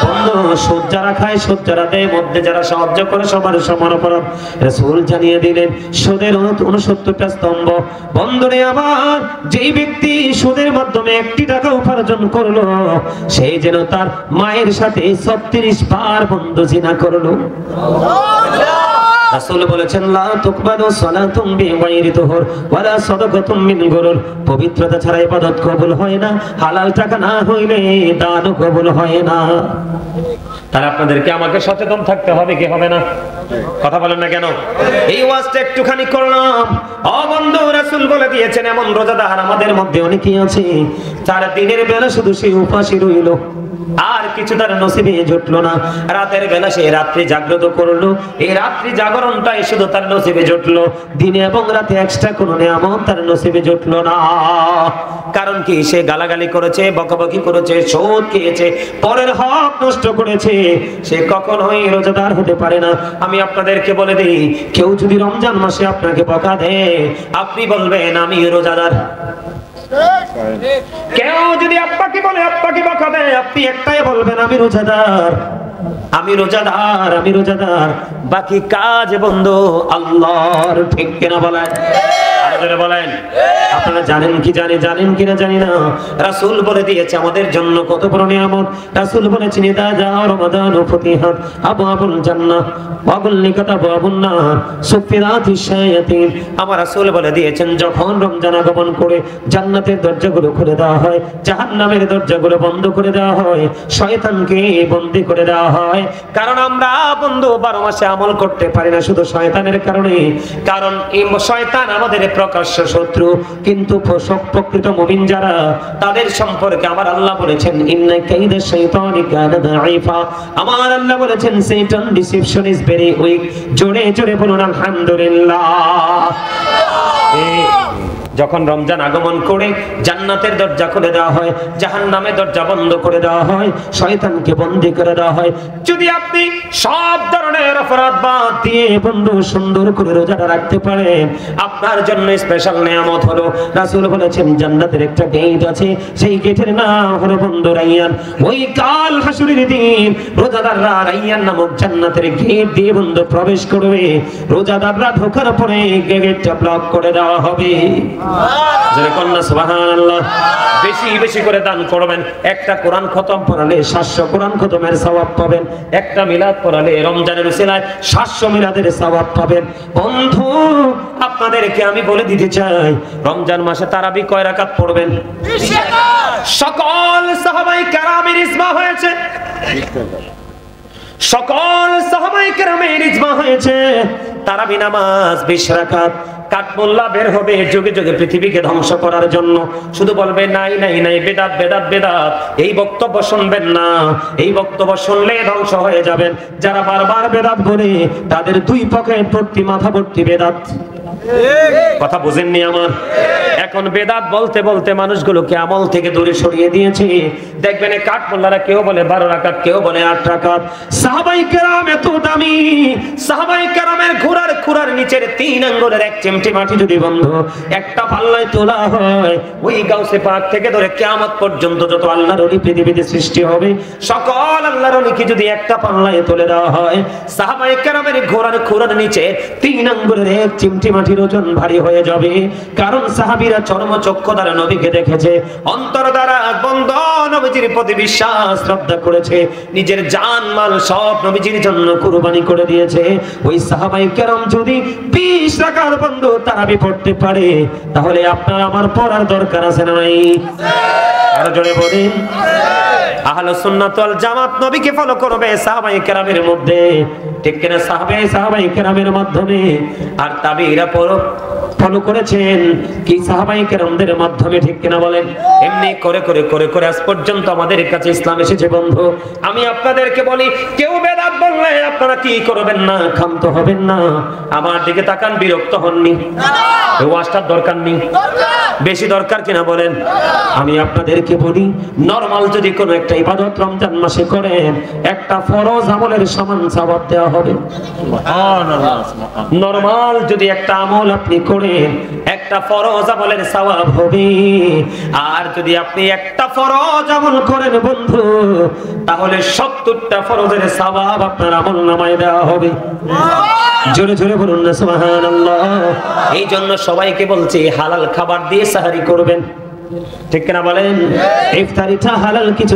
বন্ধু, সুদ যারা খায়, সুদ যারা দেয়, মধ্যে যারা সাহায্য করে, সবার সমান অপরাধ। রাসূল জানিয়ে দিলেন সুদের 69টা স্তম্ভ। বন্ধুরে আমার, যেই ব্যক্তি সুদের মাধ্যমে 1 টাকা উপার্জন করলো, সেই যেন তার মায়ের সাথে 36 বার বন্ধু জিনা করলো। রাসূল বলেছেন লা তুকবালু সালাতুম বিগাইরি তুহুর ওয়ালা সাদাকাতুম মিন গুরুর, পবিত্রতা ছাড়া ইবাদত কবুল হয় না, হালাল টাকা না হইলে দানও কবুল হয় না। তাহলে আপনাদেরকে আমাকে সচেতন থাকতে হবে কি হবে না? কথা বলেন না কেন? এই ওয়াজটা একটুখানি করলাম। ও বন্ধু, রাসূল বলে দিয়েছেন এমন রোজাদার আমাদের মধ্যে অনেকেই আছে তারা দিনের বেলা শুধু সে উপাসী রইল, আর কিছু তার নসিবে জুটলো না। রাতের বেলা সে রাত্রি জাগ্রত করলো, এই রাত্রি জাগরণটাই শুধু তার নসিবে জুটলো, দিনে এবং রাতে এক্সট্রা কোনো নিয়ামত তার নসিবে জুটলো না। কারণ কি? সে গালাগালি করেছে, বকাবকি করেছে, সুদ খেয়েছে, পরের হক নষ্ট করেছে, সে কখনোই রোজাদার হতে পারে না। আমি আপনাদেরকে বলে দিই, কেউ যদি রমজান মাসে আপনাকে বকা দেয়, আপনি বলবেন আমি রোজাদার। কেউ যদি আপনাকে বলে, আপনাকে বকা দেয়, আপনি একটাই বলবেন আমি রোজাদার, আমি রোজাদার, আমি রোজাদার। বাকি কাজ বন্ধু আল্লাহর। ঠিক কিনা বলেন? বলেন। আপনারা জানেন কি জানেন কিনা জানি না, রাসূল বলে দিয়েছে আমাদের জন্য কত বড় নিয়ামত। রাসূল বলেছেন ইদা জা রমাদান ফুতিহাত আবওয়াবুল জান্নাহ ওয়া গুল্লিকাত আবওয়াবুন নার সুফিরাতিশ শায়াতিন। আমার রাসূল বলে দিয়েছেন যখন রমজান আগমন করে জান্নাতের দরজাগুলো খুলে দেওয়া হয়, জাহান্নামের দরজাগুলো বন্ধ করে দেওয়া হয়, শয়তানকে বন্দী করে দেওয়া হয়। কারণ আমরা বন্ধু 12 মাসে আমল করতে পারি না শুধু শয়তানের কারণে। কারণ এই শয়তান আমাদের প্রকাশ্য শত্রু, কিন্তু প্রকৃত মুমিন যারা তাদের সম্পর্কে আমার আল্লাহ বলেছেন ইন্না কাইদা শাইতানি কানা দাঈফা। আমার আল্লাহ বলেছেন শয়তান ডিসিপশন ইজ ভেরি উইক। জোরে জোরে বলুন আলহামদুলিল্লাহ। যখন রমজান আগমন করে জান্নাতের দরজা খুলে দেওয়া হয়, জাহান্নামের দরজা বন্ধ করে দেওয়া হয়, শয়তানকে বন্দী করে দেওয়া হয়। যদি আপনি সব ধরনের অপরাধ বাদ দিয়ে বন্ধু সুন্দর করে রোজাটা রাখতে পারেন, আপনার জন্য স্পেশাল নিয়ামত হলো, রাসূল বলেছেন জান্নাতের একটা গেট আছে, সেই গেটের নাম হলো বন্ধু রাইয়ান। ওই কাল হাসরের দিন রোজাদাররা রাইয়ান নামক জান্নাতের গেট দিয়ে বন্ধু প্রবেশ করবে। রোজাদাররা ঢোকার পরে গেটটা ব্লক করে দেওয়া হবে। সুবহানাল্লাহ। বেশি বেশি করে দান করবেন। একটা কোরআন খতম পড়ালে 700 কোরআন খতমের সওয়াব পাবেন। একটা মিলাদ পড়ালে রমজানের উসিলায় 700 মিলাদের সওয়াব পাবেন। বন্ধু, আপনাদেরকে আমি বলে দিতে চাই, রমজান মাসে তারাবি কয় রাকাত পড়বেন? 20 রাকাত। সকল সাহাবায়ে কেরামের ইজমা হয়েছে, সকল সাহাবায়ে কেরামের ইজমা হয়েছে তারাবি নামাজ 20 রাকাত। কাঠমোল্লা বের হবে যুগে যুগে পৃথিবীকে ধ্বংস করার জন্য, শুধু বলবে নাই নাই নাই, বেদাত বেদাত বেদাত। এই বক্তব্য শুনবেন না, এই বক্তব্য শুনলে ধ্বংস হয়ে যাবেন। যারা বারবার বেদাত বলে তাদের 2 পকেট ভর্তি, মাথা ভর্তি বেদাত। কথা বুঝেননি আমার? এখন বেদাত বলতে বলতে মানুষগুলোকে আমল থেকে দূরে সরিয়ে দিয়েছে। দেখবেন কাঠমোল্লারা কেউ বলে 12 রাকাত, কেউ বলে 8 রাকাত। সাহাবায়ে কেরাম এত দামি, সাহাবায়ে কেরামের ঘোড়ার নিচের 3 আঙ্গুলের এক চিমটি মাটি যদি বন্ধ একটা পাল্লায় তোলা হয়, ওই গাউসে পাক থেকে ধরে কিয়ামত পর্যন্ত যত আল্লাহর ওলি পৃথিবীতে সৃষ্টি হবে, সকল আল্লাহর ওলিকে যদি একটা পাল্লায় তুলে দেওয়া হয়, সাহাবায়ে কেরামের ঘোড়ার নিচে 3 আঙ্গুলের এক চিমটি মাটির ওজন ভারী হয়ে যাবে। কারণ সাহাবীরা চর্মচক্ষু দ্বারা নবীকে দেখেছে, অন্তর দ্বারা বন্ধ নবীজির প্রতি বিশ্বাস শ্রদ্ধা করেছে, নিজের জান মাল সব নবীজির জন্য কুরবানি করে দিয়েছে। ওই সাহাবায়ে কেরাম যদি 20 রাকাত বন্ধু তারাবি পড়তে পারে, তাহলে আপনার আমার পড়ার দরকার আছে না নাই? আরো জোরে বলেন। আহলে সুন্নাত ওয়াল জামাত নবীকে ফলো করবে সাহাবায়ে কেরামের মধ্যে, ঠিক কিনা? সাহাবায়ে কেরামের মাধ্যমে, আর তাবিঈরা ফলো করেছেন কি সাহাবায়ে কেরামদের মাধ্যমে, ঠিক কিনা বলেন? এমনি করে করে করে করে আজ পর্যন্ত আমাদের কাছে ইসলাম এসেছে বন্ধু। আমি আপনাদেরকে বলি, কেউ বেদাত বললে আপনারা কি করবেন না, ক্ষান্ত হবেন না। আমার দিকে তাকান, বিরক্ত হননি? এই ওয়াজটার দরকার নেই? বেশি দরকার কিনা বলেন? আমি আপনাদেরকে বলি, নরমাল যদি কোনো একটা ইবাদত রমজান মাসে করেন, একটা ফরজ আমলের সমান সওয়াব দেওয়া হবে। নরমাল যদি একটা আমল আপনি করেন, একটা ফরজ আমলের সওয়াব হবে। আর যদি আপনি একটা ফরজ আমল করেন বন্ধু, তাহলে 70টা ফরজের সওয়াব আপনার আমলনামায় দেওয়া হবে। জোরে জোরে বলুন না সুবহানাল্লাহ। এই জন্য সবাইকে বলছি, হালাল খাবার দিয়ে সাহারি করবেন, ঠিক কিনা বলেন? ইফতারিটা হালাল কিছু